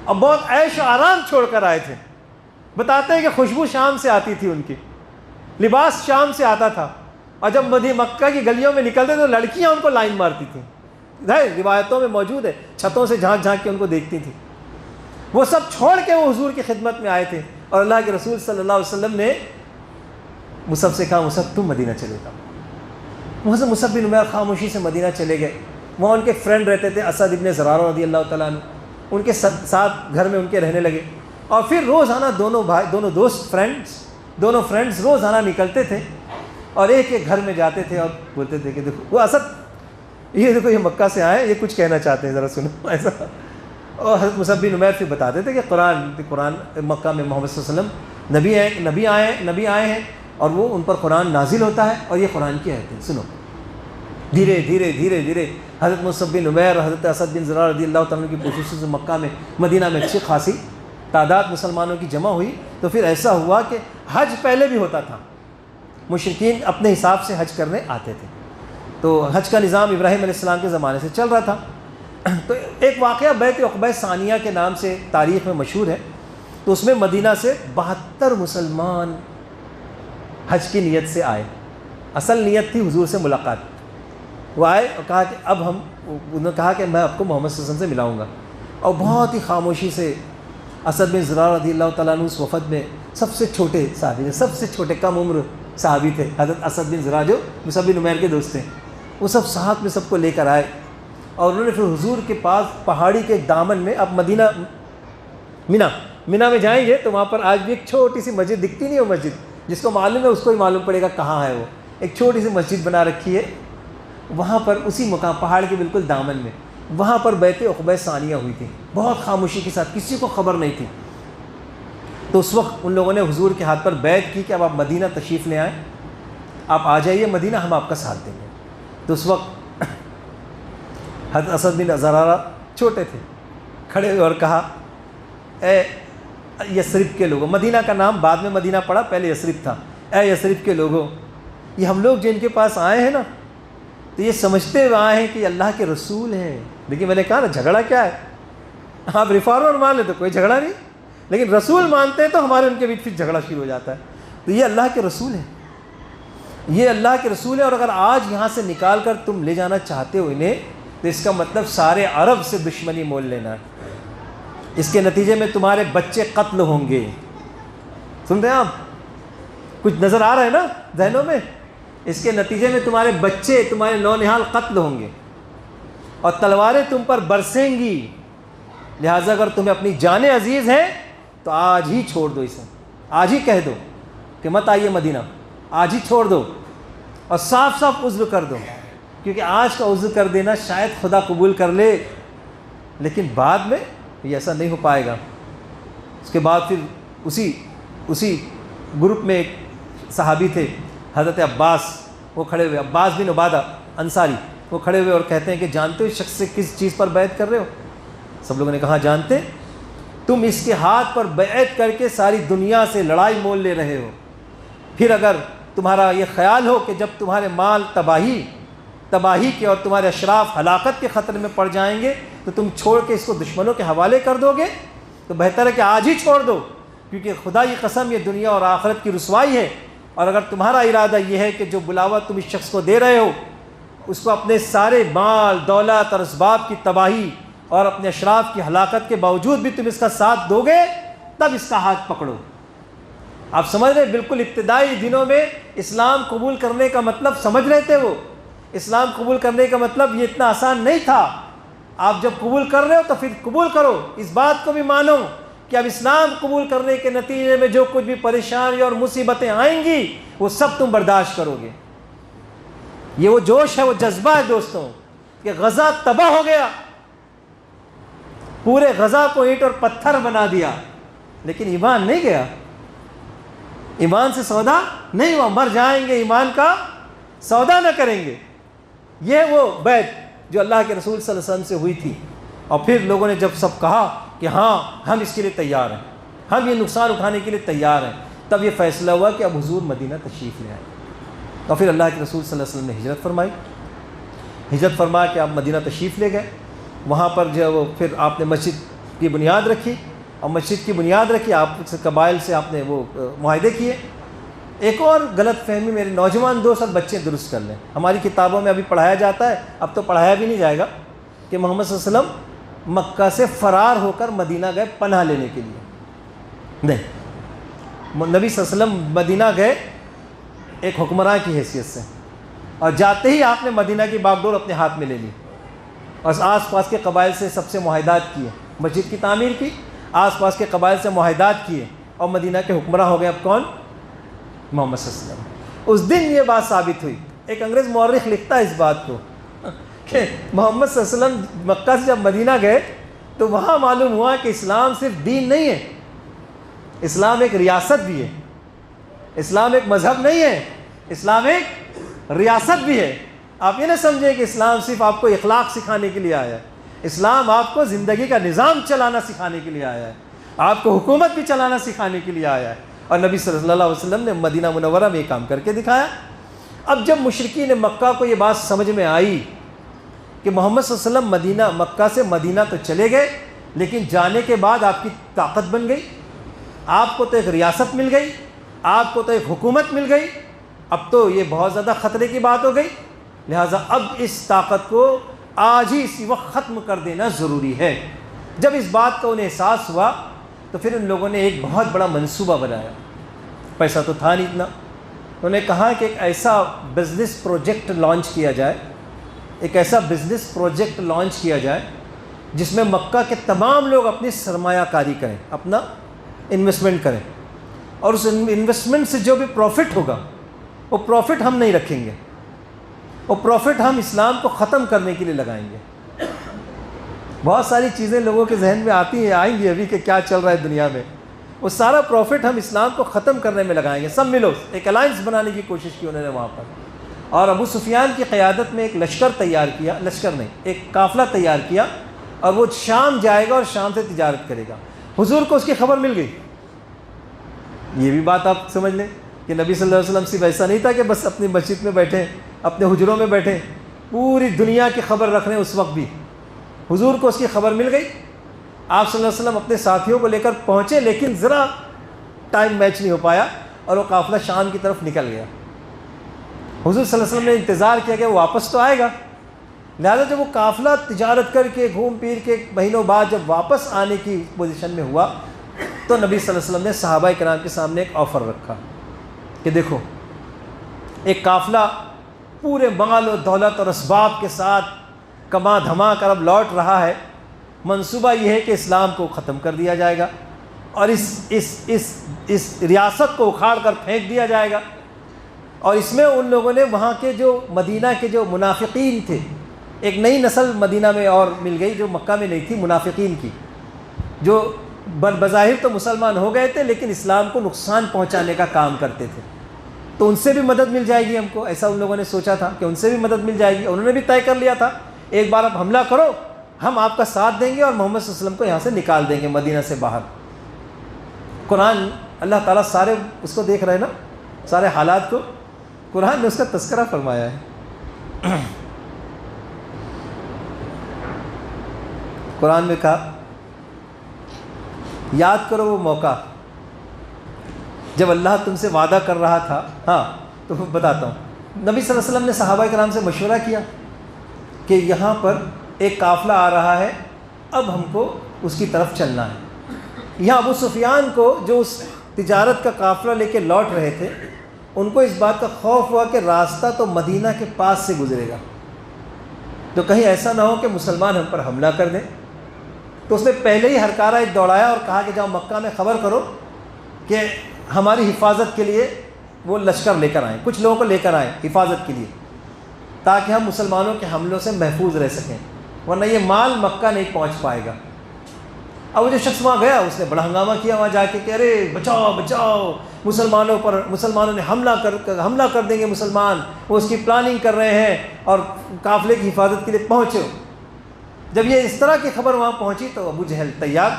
اور بہت عیش و آرام چھوڑ کر آئے تھے۔ بتاتے ہیں کہ خوشبو شام سے آتی تھی، ان کی لباس شام سے آتا تھا، اور جب مکہ کی گلیوں میں نکلتے تو لڑکیاں ان کو لائن مارتی تھیں، روایتوں میں موجود ہے، چھتوں سے جھانک جھانک کے ان کو دیکھتی تھیں۔ وہ سب چھوڑ کے وہ حضور کی خدمت میں آئے تھے، اور اللہ کے رسول صلی اللہ علیہ وسلم نے مصعب سے کہا، مصعب تم مدینہ چلے جاؤ۔ مصعب بن عمیر خاموشی سے مدینہ چلے گئے۔ وہاں ان کے فرینڈ رہتے تھے، اسد ابن زرارہ رضی اللہ تعالیٰ عنہ، ان کے ساتھ گھر میں ان کے رہنے لگے، اور پھر روزانہ دونوں فرینڈز روزانہ نکلتے تھے اور ایک ایک گھر میں جاتے تھے اور بولتے تھے کہ دیکھو وہ اسد، یہ دیکھو یہ مکہ سے آئے، یہ کچھ کہنا چاہتے ہیں، ذرا سنو ایسا۔ اور حضرت مصعب بن عمیر پھر بتاتے تھے کہ قرآن مکہ میں محمد صلی اللہ علیہ وسلم نبی آئے ہیں، اور وہ ان پر قرآن نازل ہوتا ہے، اور یہ قرآن کی آیتیں ہیں، سنو۔ دھیرے دھیرے حضرت مصعب بن عمیر اور حضرت اسد بن زرارہ رضی اللہ تعالیٰ کی کوششوں سے مکہ میں مدینہ میں اچھی خاصی تعداد مسلمانوں کی جمع ہوئی۔ تو پھر ایسا ہوا کہ حج پہلے بھی ہوتا تھا، مشرکین اپنے حساب سے حج کرنے آتے تھے، تو حج کا نظام ابراہیم علیہ السلام کے زمانے سے چل رہا تھا۔ تو ایک واقعہ بیت عقبہ ثانیہ کے نام سے تاریخ میں مشہور ہے، تو اس میں مدینہ سے 72 مسلمان حج کی نیت سے آئے۔ اصل نیت تھی حضور سے ملاقات، وہ آئے اور کہا کہ انہوں نے کہا کہ میں آپ کو محمد صلی اللہ علیہ وسلم سے ملاؤں گا، اور بہت ہی خاموشی سے اسد بن زرارہ رضی اللہ تعالیٰ عنہ اس وفد میں سب سے چھوٹے صحابی تھے، سب سے چھوٹے کم عمر صحابی تھے، حضرت اسد بن زرارہ جو مصعب بن عمیر کے دوست تھے، وہ سب ساتھ میں سب کو لے کر آئے، اور انہوں نے پھر حضور کے پاس پہاڑی کے دامن میں، اب مدینہ مینا میں جائیں گے تو وہاں پر آج بھی ایک چھوٹی سی مسجد دکھتی نہیں، وہ مسجد جس کو معلوم ہے اس کو ہی معلوم پڑے گا کہاں ہے، وہ ایک چھوٹی سی مسجد بنا رکھی ہے وہاں پر، اسی مقام پہاڑ کے بالکل دامن میں، وہاں پر بیت عقبہ ثانیہ ہوئی تھی، بہت خاموشی کے ساتھ، کسی کو خبر نہیں تھی۔ تو اس وقت ان لوگوں نے حضور کے ہاتھ پر بیعت کی کہ اب آپ مدینہ تشریف لے آئیں، آپ آ جائیے مدینہ، ہم آپ کا ساتھ دیں گے۔ تو اس وقت حضرت اسد بن زرارہ چھوٹے تھے، کھڑے ہوئے اور کہا، اے یثرب کے لوگوں، مدینہ کا نام بعد میں مدینہ پڑا، پہلے یثرب تھا، اے یثرب کے لوگوں، یہ ہم لوگ جن کے پاس آئے ہیں نا، تو یہ سمجھتے ہوئے آئے ہیں کہ اللہ کے رسول ہیں. لیکن میں نے کہا نا جھگڑا کیا ہے, آپ ریفارمر مان لیں تو کوئی جھگڑا نہیں, لیکن رسول مانتے ہیں تو ہمارے ان کے بیچ پھر جھگڑا شروع ہو جاتا ہے. تو یہ اللہ کے رسول ہیں, یہ اللہ کے رسول ہیں, اور اگر آج یہاں سے نکال کر تم لے جانا چاہتے ہو انہیں, تو اس کا مطلب سارے عرب سے دشمنی مول لینا ہے. اس کے نتیجے میں تمہارے بچے قتل ہوں گے. سنتے ہیں آپ, کچھ نظر آ رہا ہے نا ذہنوں میں؟ اس کے نتیجے میں تمہارے بچے, تمہارے نونہال قتل ہوں گے اور تلواریں تم پر برسیں گی. لہٰذا اگر تمہیں اپنی جانیں عزیز ہیں تو آج ہی چھوڑ دو اسے, آج ہی کہہ دو کہ مت آئیے مدینہ, آج ہی چھوڑ دو اور صاف صاف عذر کر دو, کیونکہ آج کا عذر کر دینا شاید خدا قبول کر لے, لیکن بعد میں یہ ایسا نہیں ہو پائے گا. اس کے بعد پھر اسی گروپ میں ایک صحابی تھے حضرت عباس, وہ کھڑے ہوئے, عباس بن عبادہ انصاری, وہ کھڑے ہوئے اور کہتے ہیں کہ جانتے ہو اس شخص سے کس چیز پر بیعت کر رہے ہو؟ سب لوگوں نے کہا جانتے ہیں, تم اس کے ہاتھ پر بیعت کر کے ساری دنیا سے لڑائی مول لے رہے ہو. پھر اگر تمہارا یہ خیال ہو کہ جب تمہارے مال تباہی کے اور تمہارے اشراف ہلاکت کے خطرے میں پڑ جائیں گے تو تم چھوڑ کے اس کو دشمنوں کے حوالے کر دو گے, تو بہتر ہے کہ آج ہی چھوڑ دو, کیونکہ خدا کی قسم یہ دنیا اور آخرت کی رسوائی ہے. اور اگر تمہارا ارادہ یہ ہے کہ جو بلاوا تم اس شخص کو دے رہے ہو اس کو اپنے سارے مال دولت اور اسباب کی تباہی اور اپنے اشراف کی ہلاکت کے باوجود بھی تم اس کا ساتھ دو گے, تب اس کا ہاتھ پکڑو. آپ سمجھ رہے, بالکل ابتدائی دنوں میں اسلام قبول کرنے کا مطلب سمجھ رہے تھے وہ, اسلام قبول کرنے کا مطلب یہ اتنا آسان نہیں تھا. آپ جب قبول کر رہے ہو تو پھر قبول کرو, اس بات کو بھی مانو کہ اب اسلام قبول کرنے کے نتیجے میں جو کچھ بھی پریشانی اور مصیبتیں آئیں گی وہ سب تم برداشت کرو گے. یہ وہ جوش ہے, وہ جذبہ ہے دوستوں, کہ غزہ تباہ ہو گیا, پورے غزہ کو اینٹ اور پتھر بنا دیا, لیکن ایمان نہیں گیا, ایمان سے سودا نہیں ہوا, مر جائیں گے ایمان کا سودا نہ کریں گے. یہ وہ بیعت جو اللہ کے رسول صلی اللہ علیہ وسلم سے ہوئی تھی. اور پھر لوگوں نے جب سب کہا کہ ہاں ہم اس کے لیے تیار ہیں, ہم یہ نقصان اٹھانے کے لیے تیار ہیں, تب یہ فیصلہ ہوا کہ اب حضور مدینہ تشریف لے آئے. اور پھر اللہ کے رسول صلی اللہ علیہ وسلم نے ہجرت فرمائی, ہجرت فرما کے آپ مدینہ تشریف لے گئے. وہاں پر جو ہے وہ پھر آپ نے مسجد کی بنیاد رکھی, اور مسجد کی بنیاد رکھی, آپ سے قبائل سے آپ نے وہ معاہدے کیے. ایک اور غلط فہمی میرے نوجوان دوست اور بچے درست کر لیں, ہماری کتابوں میں ابھی پڑھایا جاتا ہے, اب تو پڑھایا بھی نہیں جائے گا, کہ محمد صلی اللہ علیہ وسلم مکہ سے فرار ہو کر مدینہ گئے پناہ لینے کے لیے. نہیں, نبی صلی اللہ علیہ وسلم مدینہ گئے ایک حکمراں کی حیثیت سے, اور جاتے ہی آپ نے مدینہ کی باغ ڈور اپنے ہاتھ میں لے لی, اور آس پاس کے قبائل سے سب سے معاہدات کیے, مسجد کی تعمیر کی, آس پاس کے قبائل سے معاہدات کیے, اور مدینہ کے حکمراں ہو گئے. اب کون؟ محمد صلی اللہ علیہ وسلم. اس دن یہ بات ثابت ہوئی, ایک انگریز مورخ لکھتا ہے اس بات کو, کہ محمد صلی اللہ علیہ وسلم مکہ سے جب مدینہ گئے تو وہاں معلوم ہوا کہ اسلام صرف دین نہیں ہے, اسلام ایک ریاست بھی ہے, اسلام ایک مذہب نہیں ہے, اسلام ایک ریاست بھی ہے. آپ یہ نہ سمجھیں کہ اسلام صرف آپ کو اخلاق سکھانے کے لیے آیا ہے, اسلام آپ کو زندگی کا نظام چلانا سکھانے کے لیے آیا ہے, آپ کو حکومت بھی چلانا سکھانے کے لیے آیا ہے. اور نبی صلی اللہ علیہ وسلم نے مدینہ منورہ میں یہ کام کر کے دکھایا. اب جب مشرکین مکہ کو یہ بات سمجھ میں آئی کہ محمد صلی اللہ علیہ وسلم مکہ سے مدینہ تو چلے گئے, لیکن جانے کے بعد آپ کی طاقت بن گئی, آپ کو تو ایک ریاست مل گئی, آپ کو تو ایک حکومت مل گئی, اب تو یہ بہت زیادہ خطرے کی بات ہو گئی. لہٰذا اب اس طاقت کو آج ہی اسی وقت ختم کر دینا ضروری ہے. جب اس بات کا انہیں احساس ہوا تو پھر ان لوگوں نے ایک بہت بڑا منصوبہ بنایا. پیسہ تو تھا نہیں اتنا, انہوں نے کہا کہ ایک ایسا بزنس پروجیکٹ لانچ کیا جائے, ایک ایسا بزنس پروجیکٹ لانچ کیا جائے جس میں مکہ کے تمام لوگ اپنی سرمایہ کاری کریں, اپنا انویسٹمنٹ کریں, اور اس انویسٹمنٹ سے جو بھی پروفٹ ہوگا وہ پروفٹ ہم نہیں رکھیں گے, وہ پروفٹ ہم اسلام کو ختم کرنے کے لیے لگائیں گے. بہت ساری چیزیں لوگوں کے ذہن میں آتی ہیں, آئیں گی ابھی کہ کیا چل رہا ہے دنیا میں, وہ سارا پروفٹ ہم اسلام کو ختم کرنے میں لگائیں گے. سب ملو, ایک الائنس بنانے کی کوشش کی انہوں نے وہاں پر, اور ابو سفیان کی قیادت میں ایک لشکر تیار کیا, لشکر نہیں ایک قافلہ تیار کیا, اور وہ شام جائے گا اور شام سے تجارت کرے گا. حضور کو اس کی خبر مل گئی. یہ بھی بات آپ سمجھ لیں کہ نبی صلی اللہ علیہ وسلم صرف ایسا نہیں تھا کہ بس اپنی مسجد میں بیٹھیں, اپنے حجروں میں بیٹھیں, پوری دنیا کی خبر رکھ رہے ہیں اس وقت بھی. حضور کو اس کی خبر مل گئی. آپ صلی اللہ علیہ وسلم اپنے ساتھیوں کو لے کر پہنچے, لیکن ذرا ٹائم میچ نہیں ہو پایا اور وہ قافلہ شام کی طرف نکل گیا. حضور صلی اللہ علیہ وسلم نے انتظار کیا کہ وہ واپس تو آئے گا. لہٰذا جب وہ قافلہ تجارت کر کے گھوم پھر کے مہینوں بعد جب واپس آنے کی پوزیشن میں ہوا, تو نبی صلی اللہ علیہ وسلم نے صحابہ کرام کے سامنے ایک آفر رکھا کہ دیکھو, ایک قافلہ پورے مال و دولت اور اسباب کے ساتھ کما دھما کر اب لوٹ رہا ہے. منصوبہ یہ ہے کہ اسلام کو ختم کر دیا جائے گا اور اس ریاست کو اکھاڑ کر پھینک دیا جائے گا. اور اس میں ان لوگوں نے وہاں کے جو مدینہ کے جو منافقین تھے, ایک نئی نسل مدینہ میں اور مل گئی جو مکہ میں نہیں تھی, منافقین کی, جو بظاہر تو مسلمان ہو گئے تھے لیکن اسلام کو نقصان پہنچانے کا کام کرتے تھے. تو ان سے بھی مدد مل جائے گی ہم کو, ایسا ان لوگوں نے سوچا تھا کہ ان سے بھی مدد مل جائے گی. انہوں نے بھی طے کر لیا تھا ایک بار اب حملہ کرو, ہم آپ کا ساتھ دیں گے اور محمد صلی اللہ علیہ وسلم کو یہاں سے نکال دیں گے مدینہ سے باہر. قرآن اللہ تعالیٰ سارے اس کو دیکھ رہے ہیں نا, سارے حالات کو قرآن نے اس کا تذکرہ فرمایا ہے. قرآن میں کہا یاد کرو وہ موقع جب اللہ تم سے وعدہ کر رہا تھا. ہاں تو بتاتا ہوں. نبی صلی اللہ علیہ وسلم نے صحابہ کرام سے مشورہ کیا کہ یہاں پر ایک قافلہ آ رہا ہے, اب ہم کو اس کی طرف چلنا ہے. یہاں ابو سفیان کو جو اس تجارت کا قافلہ لے کے لوٹ رہے تھے, ان کو اس بات کا خوف ہوا کہ راستہ تو مدینہ کے پاس سے گزرے گا, تو کہیں ایسا نہ ہو کہ مسلمان ہم پر حملہ کر دیں. تو اس نے پہلے ہی ہرکارہ ایک دوڑایا اور کہا کہ جاؤ مکہ میں خبر کرو کہ ہماری حفاظت کے لیے وہ لشکر لے کر آئیں, کچھ لوگوں کو لے کر آئیں حفاظت کے لیے, تاکہ ہم مسلمانوں کے حملوں سے محفوظ رہ سکیں, ورنہ یہ مال مکہ نہیں پہنچ پائے گا. اب وہ جو شخص وہاں گیا اس نے بڑا ہنگامہ کیا وہاں جا کے کہ ارے بچاؤ بچاؤ, مسلمانوں نے حملہ کر دیں گے مسلمان, وہ اس کی پلاننگ کر رہے ہیں اور قافلے کی حفاظت کے لیے پہنچے. جب یہ اس طرح کی خبر وہاں پہنچی تو ابو جہل تیار,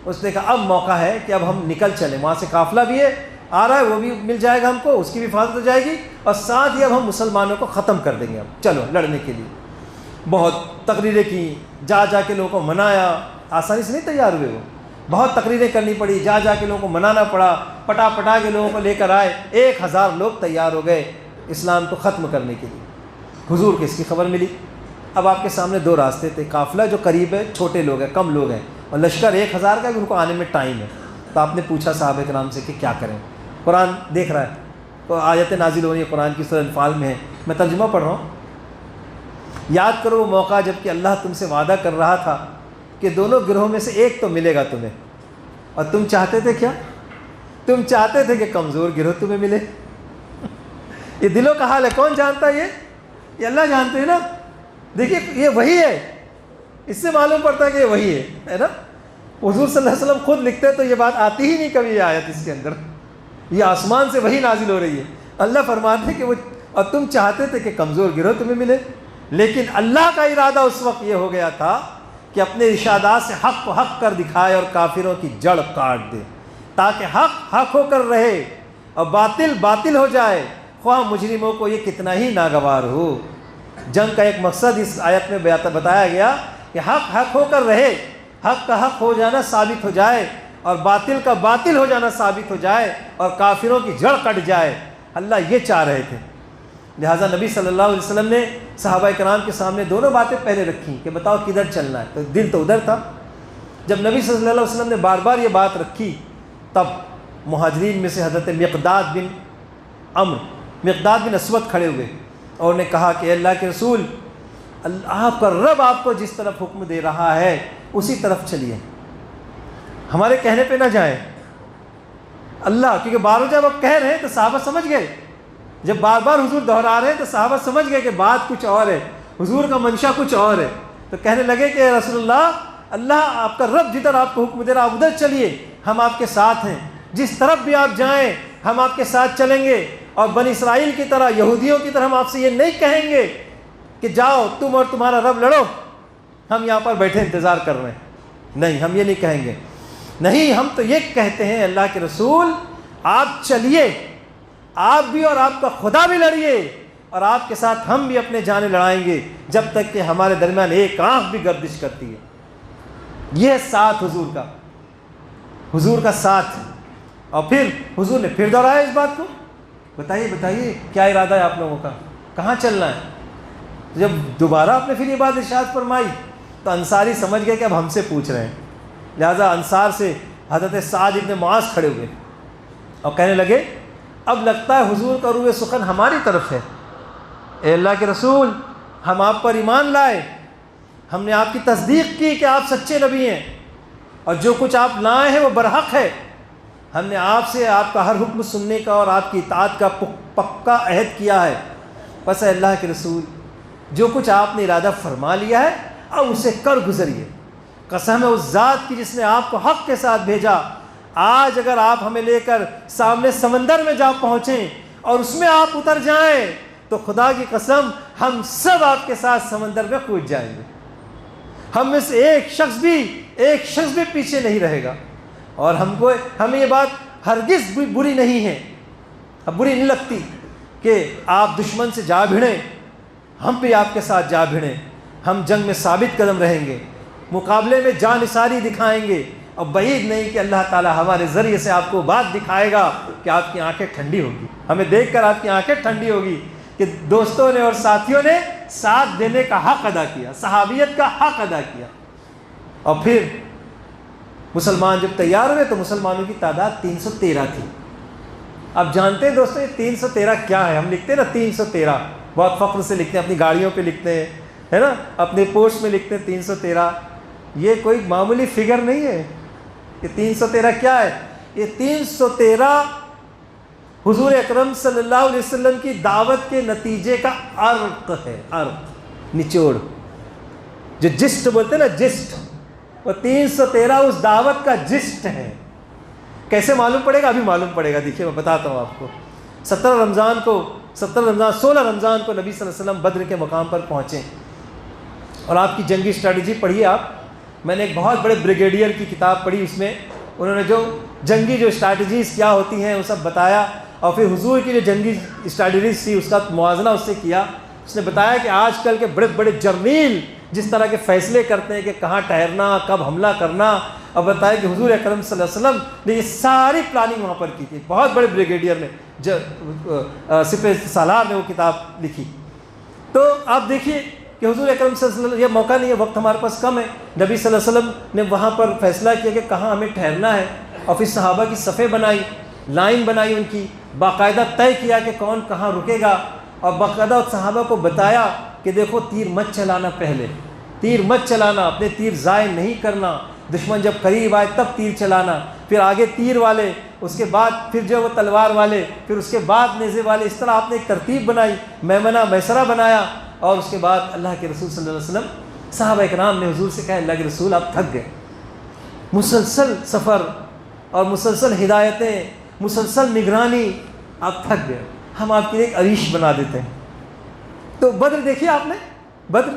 اس نے کہا اب موقع ہے کہ اب ہم نکل چلیں, وہاں سے قافلہ بھی ہے آ رہا ہے, وہ بھی مل جائے گا ہم کو, اس کی بھی حفاظت ہو جائے گی, اور ساتھ ہی اب ہم مسلمانوں کو ختم کر دیں گے, اب چلو لڑنے کے لیے. بہت تقریریں کی, جا کے لوگوں کو منایا, آسانی سے نہیں تیار ہوئے وہ, بہت تقریریں کرنی پڑی, جا کے لوگوں کو منانا پڑا, پٹا کے لوگوں کو لے کر آئے. 1000 لوگ تیار ہو گئے اسلام کو ختم کرنے کے لیے. حضور کو اس کی خبر ملی. اب آپ کے سامنے 2 راستے تھے, قافلہ جو قریب ہے, چھوٹے لوگ ہیں, کم لوگ ہیں, اور لشکر 1000 کا بھی ان کو آنے میں ٹائم ہے. تو آپ نے پوچھا صحابہ کرام سے کہ کیا کریں. قرآن دیکھ رہا ہے, تو آیت نازل ہو رہی ہے قرآن کی سورہ انفال میں ہے, میں ترجمہ پڑھ رہا ہوں. یاد کرو وہ موقع جب کہ اللہ تم سے وعدہ کر رہا تھا کہ دونوں گروہوں میں سے ایک تو ملے گا تمہیں, اور تم چاہتے تھے کیا؟ تم چاہتے تھے کہ کمزور گروہ تمہیں ملے. یہ دلوں کا حال ہے, کون جانتا ہے یہ اللہ جانتے ہیں نا. دیکھیے یہ وہی ہے, اس سے معلوم پڑتا ہے کہ یہ وہی ہے نا. حضور صلی اللہ علیہ وسلم خود لکھتے تو یہ بات آتی ہی نہیں کبھی یہ آیت اس کے اندر, یہ آسمان سے وہی نازل ہو رہی ہے. اللہ فرماتے ہیں کہ وہ, اور تم چاہتے تھے کہ کمزور گروہ تمہیں ملے, لیکن اللہ کا ارادہ اس وقت یہ ہو گیا تھا کہ اپنے ارشادات سے حق کو حق کر دکھائے اور کافروں کی جڑ کاٹ دے, تاکہ حق حق ہو کر رہے اور باطل باطل ہو جائے, خواہ مجرموں کو یہ کتنا ہی ناگوار ہو. جنگ کا ایک مقصد اس آیت میں بتایا گیا کہ حق حق ہو کر رہے, حق کا حق ہو جانا ثابت ہو جائے اور باطل کا باطل ہو جانا ثابت ہو جائے اور کافروں کی جڑ کٹ جائے. اللہ یہ چاہ رہے تھے. لہٰذا نبی صلی اللہ علیہ وسلم نے صحابہ کرام کے سامنے دونوں باتیں پہلے رکھیں کہ بتاؤ کدھر چلنا ہے, تو دل تو ادھر تھا. جب نبی صلی اللہ علیہ وسلم نے بار بار یہ بات رکھی, تب مہاجرین میں سے حضرت مقداد بن اسود کھڑے ہوئے اور نے کہا کہ اللہ کے رسول, آپ کا رب آپ کو جس طرف حکم دے رہا ہے اسی طرف چلیے, ہمارے کہنے پہ نہ جائیں. اللہ, کیونکہ بار بار جب آپ کہہ رہے ہیں تو صحابہ سمجھ گئے, جب بار بار حضور دہرا رہے ہیں تو صحابہ سمجھ گئے کہ بات کچھ اور ہے, حضور کا منشا کچھ اور ہے. تو کہنے لگے کہ رسول اللہ, اللہ آپ کا رب جدھر آپ کو حکم دے رہا آپ ادھر چلیے, ہم آپ کے ساتھ ہیں, جس طرف بھی آپ جائیں ہم آپ کے ساتھ چلیں گے. اور بنی اسرائیل کی طرح, یہودیوں کی طرح ہم آپ سے یہ نہیں کہیں گے کہ جاؤ تم اور تمہارا رب لڑو, ہم یہاں پر بیٹھے انتظار کر رہے ہیں. نہیں, ہم یہ نہیں کہیں گے. نہیں, ہم تو یہ کہتے ہیں اللہ کے رسول آپ چلیے, آپ بھی اور آپ کا خدا بھی لڑیے, اور آپ کے ساتھ ہم بھی اپنے جانیں لڑائیں گے جب تک کہ ہمارے درمیان ایک آنکھ بھی گردش کرتی ہے۔ یہ ساتھ حضور کا ساتھ۔ اور پھر حضور نے پھر دہرایا اس بات کو، بتائیے کیا ارادہ ہے آپ لوگوں کا، کہاں چلنا ہے؟ جب دوبارہ آپ نے پھر یہ بات ارشاد فرمائی تو انصاری سمجھ گئے کہ اب ہم سے پوچھ رہے ہیں، لہٰذا انصار سے حضرت سعد ابن معاذ کھڑے ہوئے اور کہنے لگے اب لگتا ہے حضور کا روح سخن ہماری طرف ہے، اے اللہ کے رسول ہم آپ پر ایمان لائے، ہم نے آپ کی تصدیق کی کہ آپ سچے نبی ہیں اور جو کچھ آپ لائے ہیں وہ برحق ہے، ہم نے آپ سے آپ کا ہر حکم سننے کا اور آپ کی اطاعت کا پکا عہد کیا ہے، بس اے اللہ کے رسول جو کچھ آپ نے ارادہ فرما لیا ہے اب اسے کر گزریے، قسم ہے اس ذات کی جس نے آپ کو حق کے ساتھ بھیجا، آج اگر آپ ہمیں لے کر سامنے سمندر میں جا پہنچیں اور اس میں آپ اتر جائیں تو خدا کی قسم ہم سب آپ کے ساتھ سمندر میں کود جائیں گے، ہم میں سے ایک شخص بھی پیچھے نہیں رہے گا، اور ہمیں یہ بات ہرگز بھی بری نہیں لگتی کہ آپ دشمن سے جا بھڑیں، ہم بھی آپ کے ساتھ جا بھڑیں، ہم جنگ میں ثابت قدم رہیں گے، مقابلے میں جان نثاری دکھائیں گے، اور بعید نہیں کہ اللہ تعالیٰ ہمارے ذریعے سے آپ کو بات دکھائے گا کہ آپ کی آنکھیں ٹھنڈی ہوگی، ہمیں دیکھ کر آپ کی آنکھیں ٹھنڈی ہوگی کہ دوستوں نے اور ساتھیوں نے ساتھ دینے کا حق ادا کیا، صحابیت کا حق ادا کیا۔ اور پھر مسلمان جب تیار ہوئے تو مسلمانوں کی تعداد 313 تھی۔ آپ جانتے ہیں دوستوں یہ 313 کیا ہے؟ ہم لکھتے ہیں نا 313، بہت فخر سے لکھتے ہیں، اپنی گاڑیوں پہ لکھتے ہیں، ہے نا، اپنے پوسٹ میں لکھتے ہیں 313، یہ کوئی معمولی فگر نہیں ہے۔ یہ 313 کیا ہے؟ یہ 313 حضور اکرم صلی اللہ علیہ وسلم کی دعوت کے نتیجے کا عرق ہے، عرق، نچوڑ، جو جسٹ بولتے ہیں نا، جسٹ، وہ 313 اس دعوت کا جسٹ ہے۔ کیسے معلوم پڑے گا؟ ابھی معلوم پڑے گا، دیکھیے میں بتاتا ہوں آپ کو۔ 16 رمضان کو نبی صلی اللہ علیہ وسلم بدر کے مقام پر پہنچے، اور آپ کی جنگی اسٹریٹجی پڑھیے آپ۔ میں نے ایک بہت بڑے بریگیڈیئر کی کتاب پڑھی، اس میں انہوں نے جو جنگی جو اسٹریٹجیز کیا ہوتی ہیں وہ سب بتایا، اور پھر حضور کی جو جنگی اسٹریٹجیز تھی اس کا موازنہ اس سے کیا۔ اس نے بتایا کہ آج کل کے بڑے بڑے جرنیل جس طرح کے فیصلے کرتے ہیں کہ کہاں ٹھہرنا، کب حملہ کرنا، اور بتایا کہ حضور اکرم صلی اللہ علیہ وسلم نے یہ ساری پلاننگ وہاں پر کی تھی۔ بہت بڑے بریگیڈیئر نے، سپہ سالار نے وہ کتاب لکھی۔ تو آپ دیکھیے کہ حضور اکرم صلی اللہ علیہ وسلم، یہ موقع نہیں ہے، وقت ہمارے پاس کم ہے، نبی صلی اللہ علیہ وسلم نے وہاں پر فیصلہ کیا کہ کہاں ہمیں ٹھہرنا ہے، اور پھر صحابہ کی صفیں بنائی، لائن بنائی، ان کی باقاعدہ طے کیا کہ کون کہاں رکے گا، اور باقاعدہ صحابہ کو بتایا کہ دیکھو تیر مت چلانا، پہلے تیر مت چلانا، اپنے تیر ضائع نہیں کرنا، دشمن جب قریب آئے تب تیر چلانا، پھر آگے تیر والے، اس کے بعد پھر جو وہ تلوار والے، پھر اس کے بعد نیزے والے، اس طرح آپ نے ایک ترتیب بنائی، میمنہ میسرہ بنایا۔ اور اس کے بعد اللہ کے رسول صلی اللہ علیہ وسلم، صحابہ اکرام نے حضور سے کہا اللہ کے رسول آپ تھک گئے، مسلسل سفر اور مسلسل ہدایتیں، مسلسل نگرانی، آپ تھک گئے، ہم آپ کے لیے ایک عریش بنا دیتے ہیں۔ تو بدر دیکھیے آپ نے، بدر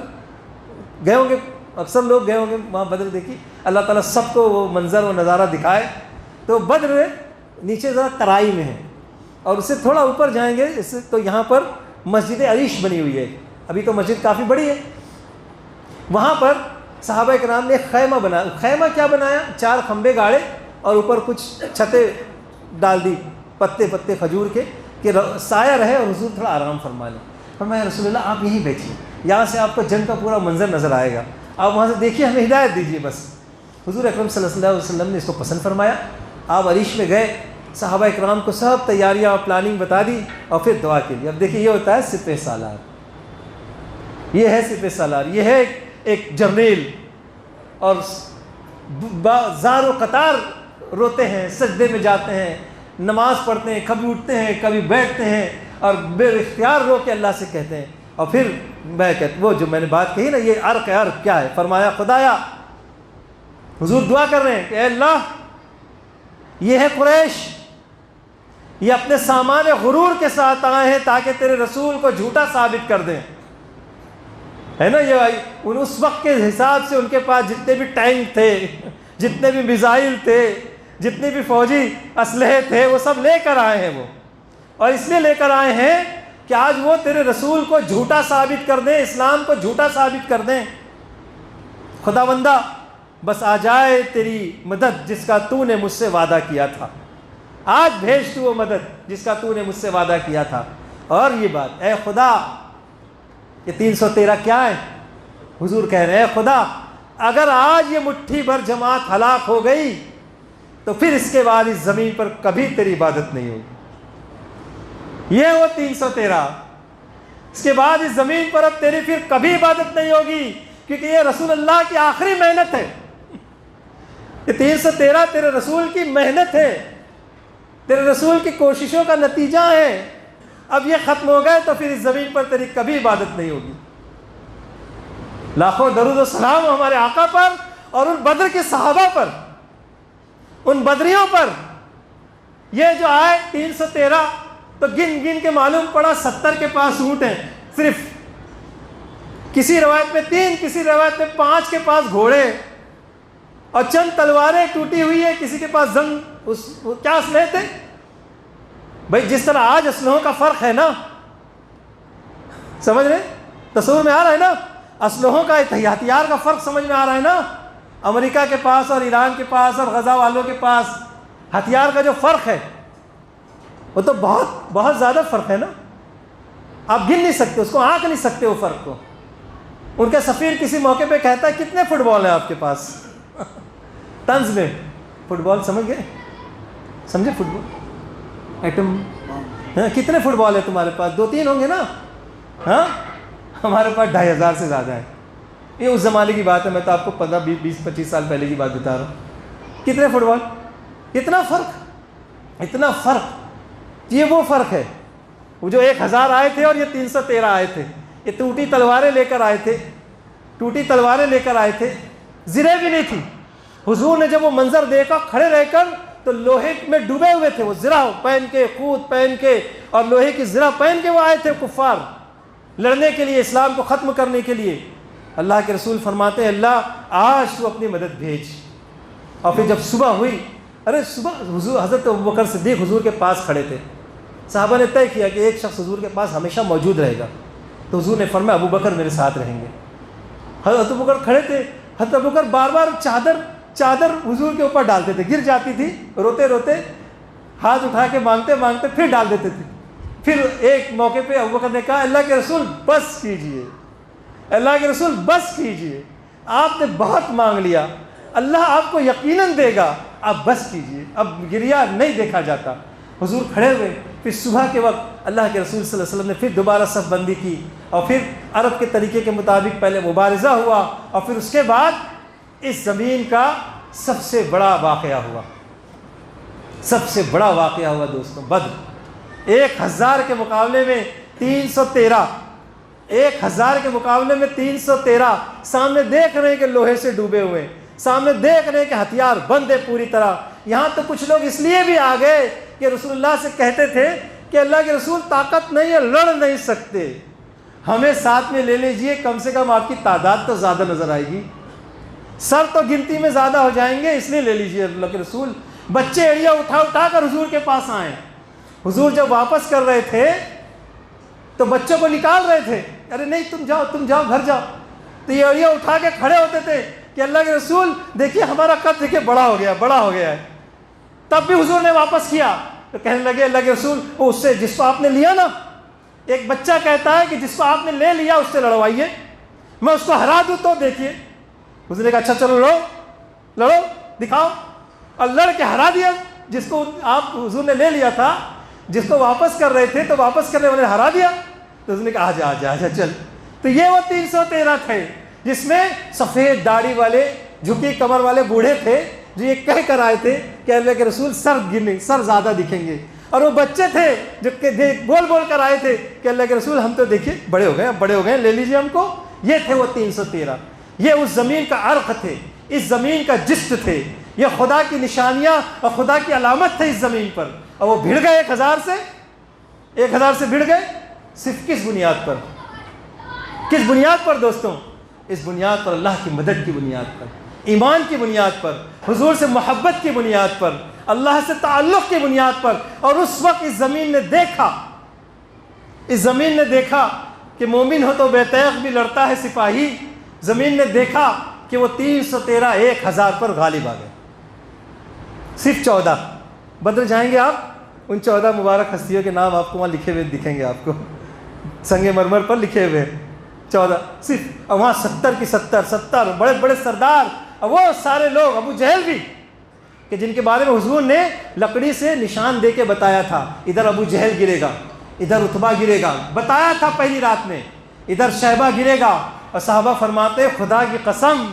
گئے ہوں گے، اکثر لوگ گئے ہوں گے وہاں، بدر دیکھی، اللہ تعالیٰ سب کو وہ منظر و نظارہ دکھائے۔ تو بدر نیچے ذرا ترائی میں ہے، اور اس سے تھوڑا اوپر جائیں گے اس سے تو یہاں پر مسجد عریش بنی ہوئی ہے، ابھی تو مسجد کافی بڑی ہے۔ وہاں پر صحابہ کرام نے خیمہ بنایا۔ خیمہ کیا بنایا؟ 4 کھمبے گاڑے اور اوپر کچھ چھتیں ڈال دی، پتے کھجور کے، کہ سایہ رہے اور حضور تھوڑا آرام فرما لیں۔ فرمایا رسول اللہ آپ یہیں بیٹھیے، یہاں سے آپ کو جنگ کا پورا منظر نظر آئے گا، آپ وہاں سے دیکھیے، ہمیں ہدایت دیجیے بس۔ حضور اکرم صلی اللہ علیہ وسلم نے اس کو پسند فرمایا، آپ عریش میں گئے، صحابہ اکرام کو سب تیاریاں اور پلاننگ بتا دی، اور پھر دعا کے لیے۔ اب دیکھیے یہ ہوتا ہے سپہ سالار، یہ ہے سپہ سالار، یہ ہے ایک جرنیل، اور زار و قطار روتے ہیں، سجدے میں جاتے ہیں، نماز پڑھتے ہیں، کبھی اٹھتے ہیں کبھی بیٹھتے ہیں، اور بے اختیار رو کے اللہ سے کہتے ہیں۔ اور پھر وہ جو میں نے بات کہی نا، یہ عرق کیا ہے؟ فرمایا خدایا، حضور دعا کر رہے ہیں کہ اے اللہ یہ ہے قریش، یہ اپنے سامان غرور کے ساتھ آئے ہیں تاکہ تیرے رسول کو جھوٹا ثابت کر دیں، ہے نا۔ یہ اس وقت کے حساب سے ان کے پاس جتنے بھی ٹینک تھے، جتنے بھی میزائل تھے، جتنے بھی فوجی اسلحے تھے، وہ سب لے کر آئے ہیں وہ، اور اس لیے لے کر آئے ہیں کہ آج وہ تیرے رسول کو جھوٹا ثابت کر دیں، اسلام کو جھوٹا ثابت کر دیں۔ خداوندہ بس آ جائے تیری مدد جس کا تو نے مجھ سے وعدہ کیا تھا، آج بھیج تو وہ مدد جس کا تو نے مجھ سے وعدہ کیا تھا۔ اور یہ بات، اے خدا، یہ 313 کیا ہے؟ حضور کہہ رہے ہیں، اے خدا اگر آج یہ مٹھی بھر جماعت ہلاک ہو گئی تو پھر اس کے بعد اس زمین پر کبھی تیری عبادت نہیں ہوگی۔ یہ وہ 313، اس کے بعد اس زمین پر اب تیری پھر کبھی عبادت نہیں ہوگی، کیونکہ یہ رسول اللہ کی آخری محنت ہے۔ یہ 313 تیرے رسول کی محنت ہے، تیرے رسول کی کوششوں کا نتیجہ ہے۔ اب یہ ختم ہو گئے تو پھر اس زمین پر تیری کبھی عبادت نہیں ہوگی۔ لاکھوں درود و سلام ہمارے آقا پر اور ان بدر کے صحابہ پر، ان بدریوں پر۔ یہ جو آئے 313 تو گن گن کے معلوم پڑا 70 کے پاس اونٹ ہیں صرف، کسی روایت میں 3، کسی روایت میں 5 کے پاس گھوڑے، اور چند تلواریں ٹوٹی ہوئی ہے، کسی کے پاس زنگ۔ کیا اسلحے تھے بھائی؟ جس طرح آج اسلحوں کا فرق ہے نا، سمجھ رہے؟ تصور میں آ رہا ہے نا؟ اسلحوں کا، ہتھیار کا فرق سمجھ میں آ رہا ہے نا؟ امریکہ کے پاس اور ایران کے پاس اور غزہ والوں کے پاس ہتھیار کا جو فرق ہے وہ تو بہت بہت زیادہ فرق ہے نا، آپ گن نہیں سکتے اس کو، آنک نہیں سکتے وہ فرق کو۔ ان کا سفیر کسی موقع پہ کہتا ہے کتنے فٹ بال ہیں آپ کے پاس؟ طنز میں فٹ بال سمجھ گئے؟ سمجھے فٹ بال ایٹم؟ کتنے فٹ بال ہے تمہارے پاس؟ 2-3 ہوں گے نا؟ ہاں، ہمارے پاس 2500 سے زیادہ ہے۔ یہ اس زمانے کی بات ہے، میں تو آپ کو 15-20-25 سال پہلے کی بات بتا رہا ہوں۔ کتنے فٹ بال؟ اتنا فرق، اتنا فرق۔ یہ وہ فرق ہے، وہ جو 1000 آئے تھے اور یہ 313 آئے تھے۔ یہ ٹوٹی تلواریں لے کر آئے تھے، ٹوٹی تلواریں لے کر آئے تھے، زرے بھی نہیں تھی۔ حضور نے جب وہ منظر دیکھا کھڑے رہ کر تو لوہے میں ڈوبے ہوئے تھے، وہ زرہ پہن کے، خود پہن کے اور لوہے کی زرہ پہن کے وہ آئے تھے کفار لڑنے کے لیے، اسلام کو ختم کرنے کے لیے۔ اللہ کے رسول فرماتے ہیں اللہ آج تو اپنی مدد بھیج۔ اور پھر جب صبح ہوئی، ارے صبح حضور حضرت ابوبکر صدیق حضور کے پاس کھڑے تھے، صحابہ نے طے کیا کہ ایک شخص حضور کے پاس ہمیشہ موجود رہے گا، تو حضور نے فرمایا ابوبکر میرے ساتھ رہیں گے۔ حضرت ابوبکر کھڑے تھے، حضرت ابوبکر بار بار چادر حضور کے اوپر ڈالتے تھے، گر جاتی تھی، روتے روتے ہاتھ اٹھا کے مانگتے مانگتے پھر ڈال دیتے تھے۔ پھر ایک موقع پہ ابوبکر نے کہا اللہ کے رسول بس کیجئے، اللہ کے رسول بس کیجئے، آپ نے بہت مانگ لیا، اللہ آپ کو یقیناً دے گا، آپ بس کیجئے، اب گریہ نہیں دیکھا جاتا۔ حضور کھڑے ہوئے، پھر صبح کے وقت اللہ کے رسول صلی اللہ علیہ وسلم نے پھر دوبارہ صف بندی کی، اور پھر عرب کے طریقے کے مطابق پہلے مبارزہ ہوا، اور پھر اس کے بعد اس زمین کا سب سے بڑا واقعہ ہوا، سب سے بڑا واقعہ ہوا دوستوں، بدر۔ 1000 کے مقابلے میں 313، 1000 کے مقابلے میں 313 سامنے دیکھ رہے ہیں کہ لوہے سے ڈوبے ہوئے، سامنے دیکھ رہے ہیں کہ ہتھیار بند ہے پوری طرح۔ یہاں تو کچھ لوگ اس لیے بھی آ گئے کہ رسول اللہ سے کہتے تھے کہ اللہ کے رسول طاقت نہیں ہے، لڑ نہیں سکتے، ہمیں ساتھ میں لے لیجئے، کم سے کم آپ کی تعداد تو زیادہ نظر آئے گی، سر تو گنتی میں زیادہ ہو جائیں گے، اس لیے لے لیجئے اللہ کے رسول۔ بچے ایڑیاں اٹھا اٹھا کر حضور کے پاس آئے۔ حضور جب واپس کر رہے تھے تو بچوں کو نکال رہے تھے، ارے نہیں تم جاؤ گھر جاؤ، تو یہ ایڑیاں اٹھا کے کھڑے ہوتے تھے کہ اللہ کے رسول دیکھیے ہمارا قد دیکھیے بڑا ہو گیا ہے۔ تب بھی حضور نے واپس کیا تو کہنے لگے اللہ کے رسول وہ اس سے جس کو آپ نے لیا نا، ایک بچہ کہتا ہے کہ جس کو آپ نے لے لیا اس سے لڑوائیے، میں اس کو ہرا دوں تو دیکھیے۔ حضور نے کہا اچھا چلو لڑو دکھاؤ، اور لڑ کے ہرا دیا جس کو آپ حضور نے لے لیا تھا، جس کو واپس کر رہے تھے تو واپس کرنے والے ہرا دیا، تو حضور نے کہا آجا چل۔ تو یہ وہ 313 تھے جس میں سفید داڑھی والے جھکی کمر والے بوڑھے تھے جو یہ کہہ کر آئے تھے کہ اللہ کے رسول سر زیادہ دکھیں گے، اور وہ بچے تھے جو بول کر آئے تھے کہ اللہ کے رسول ہم تو دیکھیے بڑے ہو گئے لے لیجیے ہم کو۔ یہ تھے وہ 313، یہ اس زمین کا عرق تھے، اس زمین کا جسم تھے، یہ خدا کی نشانیاں اور خدا کی علامت تھے اس زمین پر، اور وہ بھیڑ گئے 1000 سے بھیڑ گئے، صرف کس بنیاد پر؟ کس بنیاد پر دوستوں؟ اس بنیاد پر، اللہ کی مدد کی بنیاد پر، ایمان کی بنیاد پر، حضور سے محبت کی بنیاد پر، اللہ سے تعلق کی بنیاد پر۔ اور اس وقت اس زمین نے دیکھا اس زمین نے دیکھا کہ مومن ہو تو بے تیغ بھی لڑتا ہے سپاہی، زمین نے دیکھا کہ وہ 313 1000 پر غالب آ گئے، صرف 14۔ بدر جائیں گے آپ، ان 14 مبارک ہستیوں کے نام آپ کو وہاں لکھے ہوئے دکھیں گے، آپ کو سنگ مرمر پر لکھے ہوئے 14 صرف، اور وہاں 70 کی 70 بڑے بڑے سردار، اور وہ سارے لوگ، ابو جہل بھی، کہ جن کے بارے میں حضور نے لکڑی سے نشان دے کے بتایا تھا، ادھر ابو جہل گرے گا، ادھر عتبہ گرے گا، بتایا تھا پہلی رات میں، ادھر شیبہ گرے گا، اور صحابہ فرماتے خدا کی قسم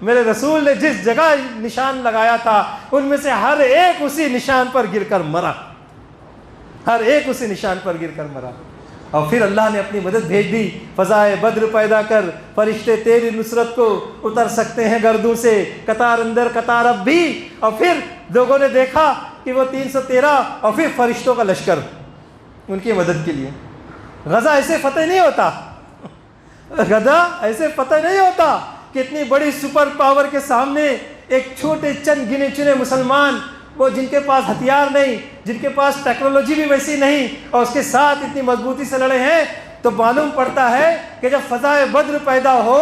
میرے رسول نے جس جگہ نشان لگایا تھا ان میں سے ہر ایک اسی نشان پر گر کر مرا، ہر ایک اسی نشان پر گر کر مرا۔ اور پھر اللہ نے اپنی مدد بھیج دی، فضائے بدر پیدا کر، فرشتے تیری نصرت کو اتر سکتے ہیں گردوں سے، قطار اندر قطار اب بھی، اور پھر لوگوں نے دیکھا کہ وہ 313، اور پھر فرشتوں کا لشکر ان کی مدد کے لیے۔ غزہ ایسے فتح نہیں ہوتا، غزہ ایسے فتح نہیں ہوتا کہ اتنی بڑی سپر پاور کے سامنے ایک چھوٹے چند گنے چنے مسلمان، وہ جن کے پاس ہتھیار نہیں، جن کے پاس ٹیکنالوجی بھی ویسی نہیں، اور اس کے ساتھ اتنی مضبوطی سے لڑے ہیں، تو معلوم پڑتا ہے کہ جب فضائے بدر پیدا ہو،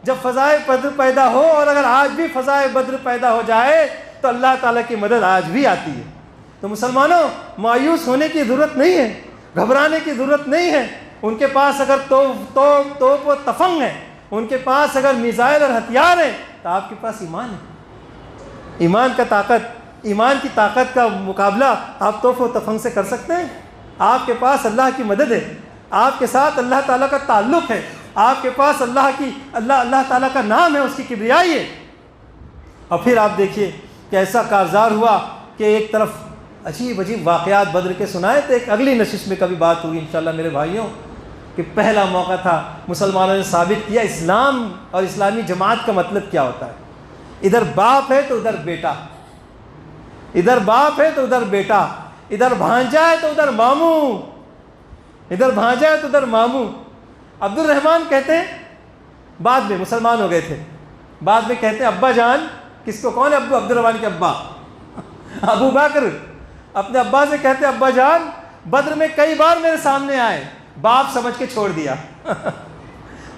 جب فضائے بدر پیدا ہو، اور اگر آج بھی فضائے بدر پیدا ہو جائے تو اللہ تعالیٰ کی مدد آج بھی آتی ہے۔ تو مسلمانوں، مایوس ہونے کی ضرورت نہیں ہے، گھبرانے کی ضرورت نہیں ہے۔ ان کے پاس اگر توپ و تفنگ ہے، ان کے پاس اگر میزائل اور ہتھیار ہیں، تو آپ کے پاس ایمان ہے، ایمان کی طاقت کا مقابلہ آپ توپ و تفنگ سے کر سکتے ہیں؟ آپ کے پاس اللہ کی مدد ہے، آپ کے ساتھ اللہ تعالیٰ کا تعلق ہے، آپ کے پاس اللہ تعالیٰ کا نام ہے، اس کی کبریائی ہے۔ اور پھر آپ دیکھیے کہ ایسا کارزار ہوا کہ ایک طرف عجیب واقعات بدر کے سنائے، تو ایک اگلی نشست میں کبھی بات ہوگی انشاءاللہ میرے بھائیوں، کہ پہلا موقع تھا مسلمانوں نے ثابت کیا اسلام اور اسلامی جماعت کا مطلب کیا ہوتا ہے۔ ادھر باپ ہے تو ادھر بیٹا، ادھر باپ ہے تو ادھر بیٹا، ادھر بھانجا ہے تو ادھر ماموں، ادھر بھانجا ہے تو ادھر ماموں۔ عبد الرحمن کہتے ہیں، بعد میں مسلمان ہو گئے تھے، بعد میں کہتے ہیں ابا جان، کس کو، کون ہے عبد الرحمن کے ابا؟ ابو بکر اپنے ابا سے کہتے ہیں ابا جان بدر میں کئی بار میرے سامنے آئے، باپ سمجھ کے چھوڑ دیا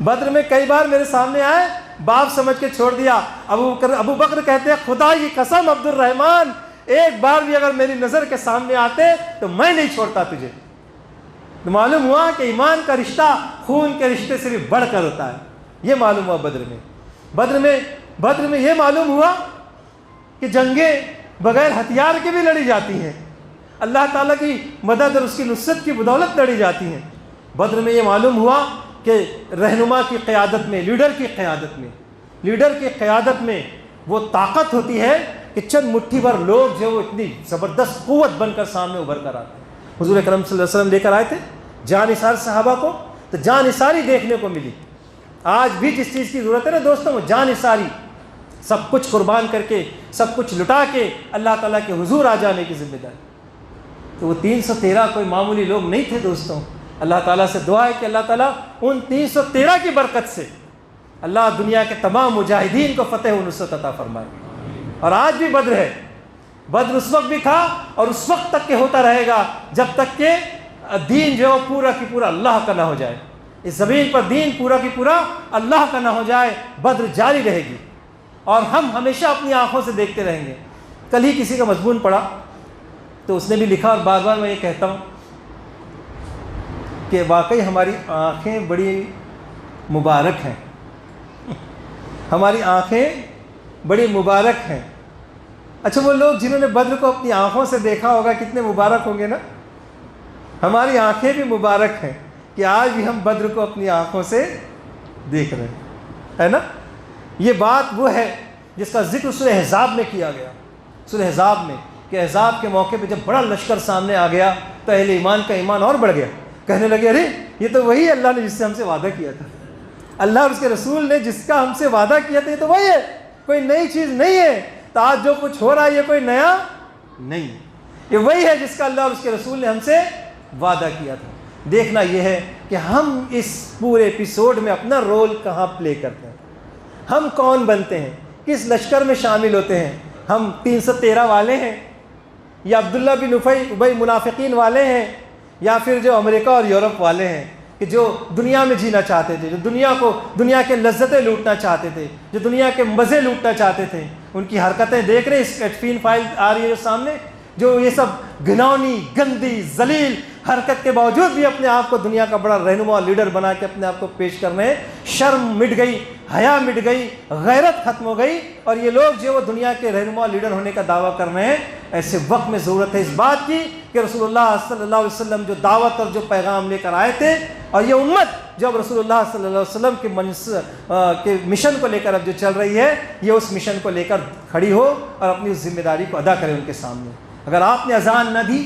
بدر میں کئی بار میرے سامنے آئے، باپ سمجھ کے چھوڑ دیا۔ ابو بکر کہتے ہیں خدا کی قسم عبد الرحمن، ایک بار بھی اگر میری نظر کے سامنے آتے تو میں نہیں چھوڑتا تجھے۔ تو معلوم ہوا کہ ایمان کا رشتہ خون کے رشتے سے بھی بڑھ کر ہوتا ہے، یہ معلوم ہوا بدر میں یہ معلوم ہوا کہ جنگیں بغیر ہتھیار کے بھی لڑی جاتی ہیں، اللہ تعالیٰ کی مدد اور اس کی نصرت کی بدولت لڑی جاتی ہیں۔ بدر میں یہ معلوم ہوا کہ رہنما کی قیادت میں، لیڈر کی قیادت میں وہ طاقت ہوتی ہے کہ چند مٹھی بھر لوگ جو وہ اتنی زبردست قوت بن کر سامنے ابھر کر آتے ہیں۔ حضور اکرم صلی اللہ علیہ وسلم لے کر آئے تھے جان نثار صحابہ کو، تو جان نثاری دیکھنے کو ملی۔ آج بھی جس چیز کی ضرورت ہے نا دوستوں، وہ جان نثاری، سب کچھ قربان کر کے، سب کچھ لٹا کے اللہ تعالیٰ کے حضور آ جانے کی ذمہ داری۔ تو وہ 313 کوئی معمولی لوگ نہیں تھے دوستوں۔ اللہ تعالیٰ سے دعا ہے کہ اللہ تعالیٰ ان 313 کی برکت سے اللہ دنیا کے تمام مجاہدین کو فتح و نصرت عطا فرمائے۔ اور آج بھی بدر ہے، بدر اس وقت بھی تھا اور اس وقت تک کہ ہوتا رہے گا جب تک کہ دین جو پورا کی پورا اللہ کا نہ ہو جائے، اس زمین پر دین پورا کی پورا اللہ کا نہ ہو جائے، بدر جاری رہے گی اور ہم ہمیشہ اپنی آنکھوں سے دیکھتے رہیں گے۔ کل ہی کسی کا مضمون پڑھا تو اس نے بھی لکھا، اور بار بار میں یہ کہتا ہوں کہ واقعی ہماری آنکھیں بڑی مبارک ہیں، ہماری آنکھیں بڑی مبارک ہیں۔ اچھا وہ لوگ جنہوں نے بدر کو اپنی آنکھوں سے دیکھا ہوگا کتنے مبارک ہوں گے نا۔ ہماری آنکھیں بھی مبارک ہیں کہ آج بھی ہم بدر کو اپنی آنکھوں سے دیکھ رہے ہیں، ہے نا۔ یہ بات وہ ہے جس کا ذکر سورہ احزاب میں کیا گیا، سورہ احزاب میں، کہ احزاب کے موقع پہ جب بڑا لشکر سامنے آ گیا تو اہل ایمان کا ایمان اور بڑھ گیا، کہنے لگے ارے یہ تو وہی ہے اللہ نے جس سے ہم سے وعدہ کیا تھا، اللہ اور اس کے رسول نے جس کا ہم سے وعدہ کیا تھا، یہ تو وہی ہے، کوئی نئی چیز نہیں ہے۔ تو آج جو کچھ ہو رہا ہے یہ کوئی نیا نہیں، یہ وہی ہے جس کا اللہ اور اس کے رسول نے ہم سے وعدہ کیا تھا۔ دیکھنا یہ ہے کہ ہم اس پورے ایپیسوڈ میں اپنا رول کہاں پلے کرتے ہیں، ہم کون بنتے ہیں، کس لشکر میں شامل ہوتے ہیں۔ ہم 313 والے ہیں، یا عبداللہ بن ابی منافقین والے ہیں، یا پھر جو امریکہ اور یورپ والے ہیں کہ جو دنیا میں جینا چاہتے تھے، جو دنیا کے لذتیں لوٹنا چاہتے تھے، جو دنیا کے مزے لوٹنا چاہتے تھے، ان کی حرکتیں دیکھ رہے ہیں، اس ایٹفین فائل آ رہی ہے جو سامنے، جو یہ سب گھناؤنی، گندی، ذلیل حرکت کے باوجود بھی اپنے آپ کو دنیا کا بڑا رہنما لیڈر بنا کے اپنے آپ کو پیش کر رہے ہیں۔ شرم مٹ گئی، حیا مٹ گئی، غیرت ختم ہو گئی، اور یہ لوگ جو وہ دنیا کے رہنما لیڈر ہونے کا دعویٰ کر رہے ہیں۔ ایسے وقت میں ضرورت ہے اس بات کی کہ رسول اللہ صلی اللہ علیہ وسلم جو دعوت اور جو پیغام لے کر آئے تھے، اور یہ امت جب رسول اللہ صلی اللہ علیہ وسلم کے مشن کو لے کر اب جو چل رہی ہے، یہ اس مشن کو لے کر کھڑی ہو اور اپنی اس ذمہ داری کو ادا کرے ان کے سامنے۔ اگر آپ نے اذان نہ دی،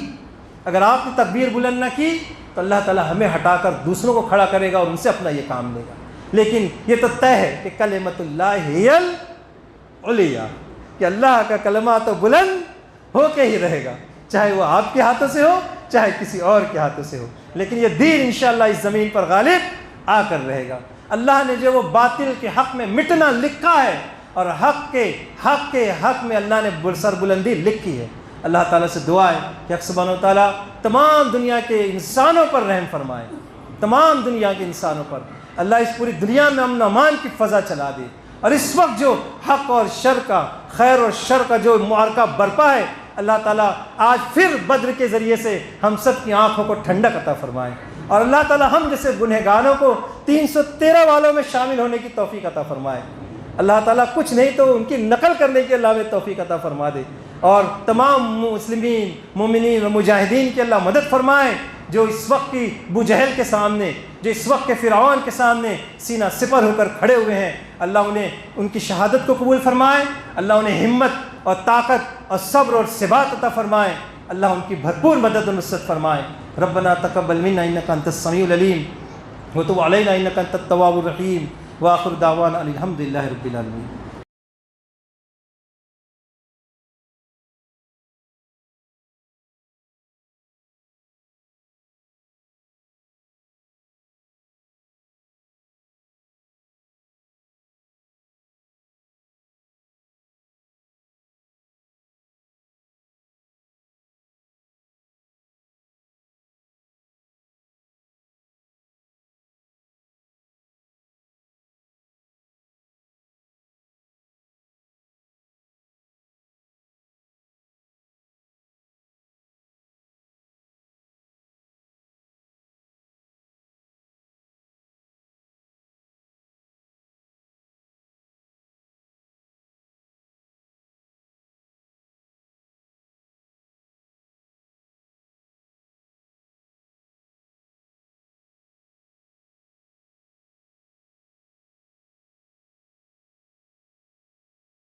اگر آپ نے تکبیر بلند نہ کی، تو اللہ تعالیٰ ہمیں ہٹا کر دوسروں کو کھڑا کرے گا اور ان سے اپنا یہ کام لے گا۔ لیکن یہ تو طے ہے کہ کلمۃ اللہ ہی العلیٰ، کہ اللہ کا کلمہ تو بلند ہو کے ہی رہے گا، چاہے وہ آپ کے ہاتھوں سے ہو، چاہے کسی اور کے ہاتھوں سے ہو، لیکن یہ دین انشاءاللہ اس زمین پر غالب آ کر رہے گا۔ اللہ نے جو وہ باطل کے حق میں مٹنا لکھا ہے، اور حق کے حق میں اللہ نے سر بلندی لکھی ہے۔ اللہ تعالیٰ سے دعا ہے کہ حق سبحانہ و تعالیٰ تمام دنیا کے انسانوں پر رحم فرمائے، تمام دنیا کے انسانوں پر۔ اللہ اس پوری دنیا میں امن و امان کی فضا چلا دے، اور اس وقت جو حق اور شر کا، خیر اور شر کا جو معرکہ برپا ہے، اللہ تعالیٰ آج پھر بدر کے ذریعے سے ہم سب کی آنکھوں کو ٹھنڈک عطا فرمائے، اور اللہ تعالیٰ ہم جیسے گنہگاروں کو 313 والوں میں شامل ہونے کی توفیق عطا فرمائے۔ اللہ تعالیٰ کچھ نہیں تو ان کی نقل کرنے کی اللہ میں توفیق عطا فرما دے، اور تمام مسلمین، مومنین و مجاہدین کی اللہ مدد فرمائے، جو اس وقت کی ابو جہل کے سامنے، جو اس وقت کے فرعون کے سامنے سینہ سپر ہو کر کھڑے ہوئے ہیں، اللہ انہیں ان کی شہادت کو قبول فرمائے، اللہ انہیں ہمت اور طاقت اور صبر اور ثبات عطا فرمائے، اللہ ان کی بھرپور مدد و نصرت فرمائے۔ ربنا تقبل منا انک انت السمیع العلیم وتب علینا انک انت التواب الرحیم، وآخر دعوانا الحمد للہ رب العالمین۔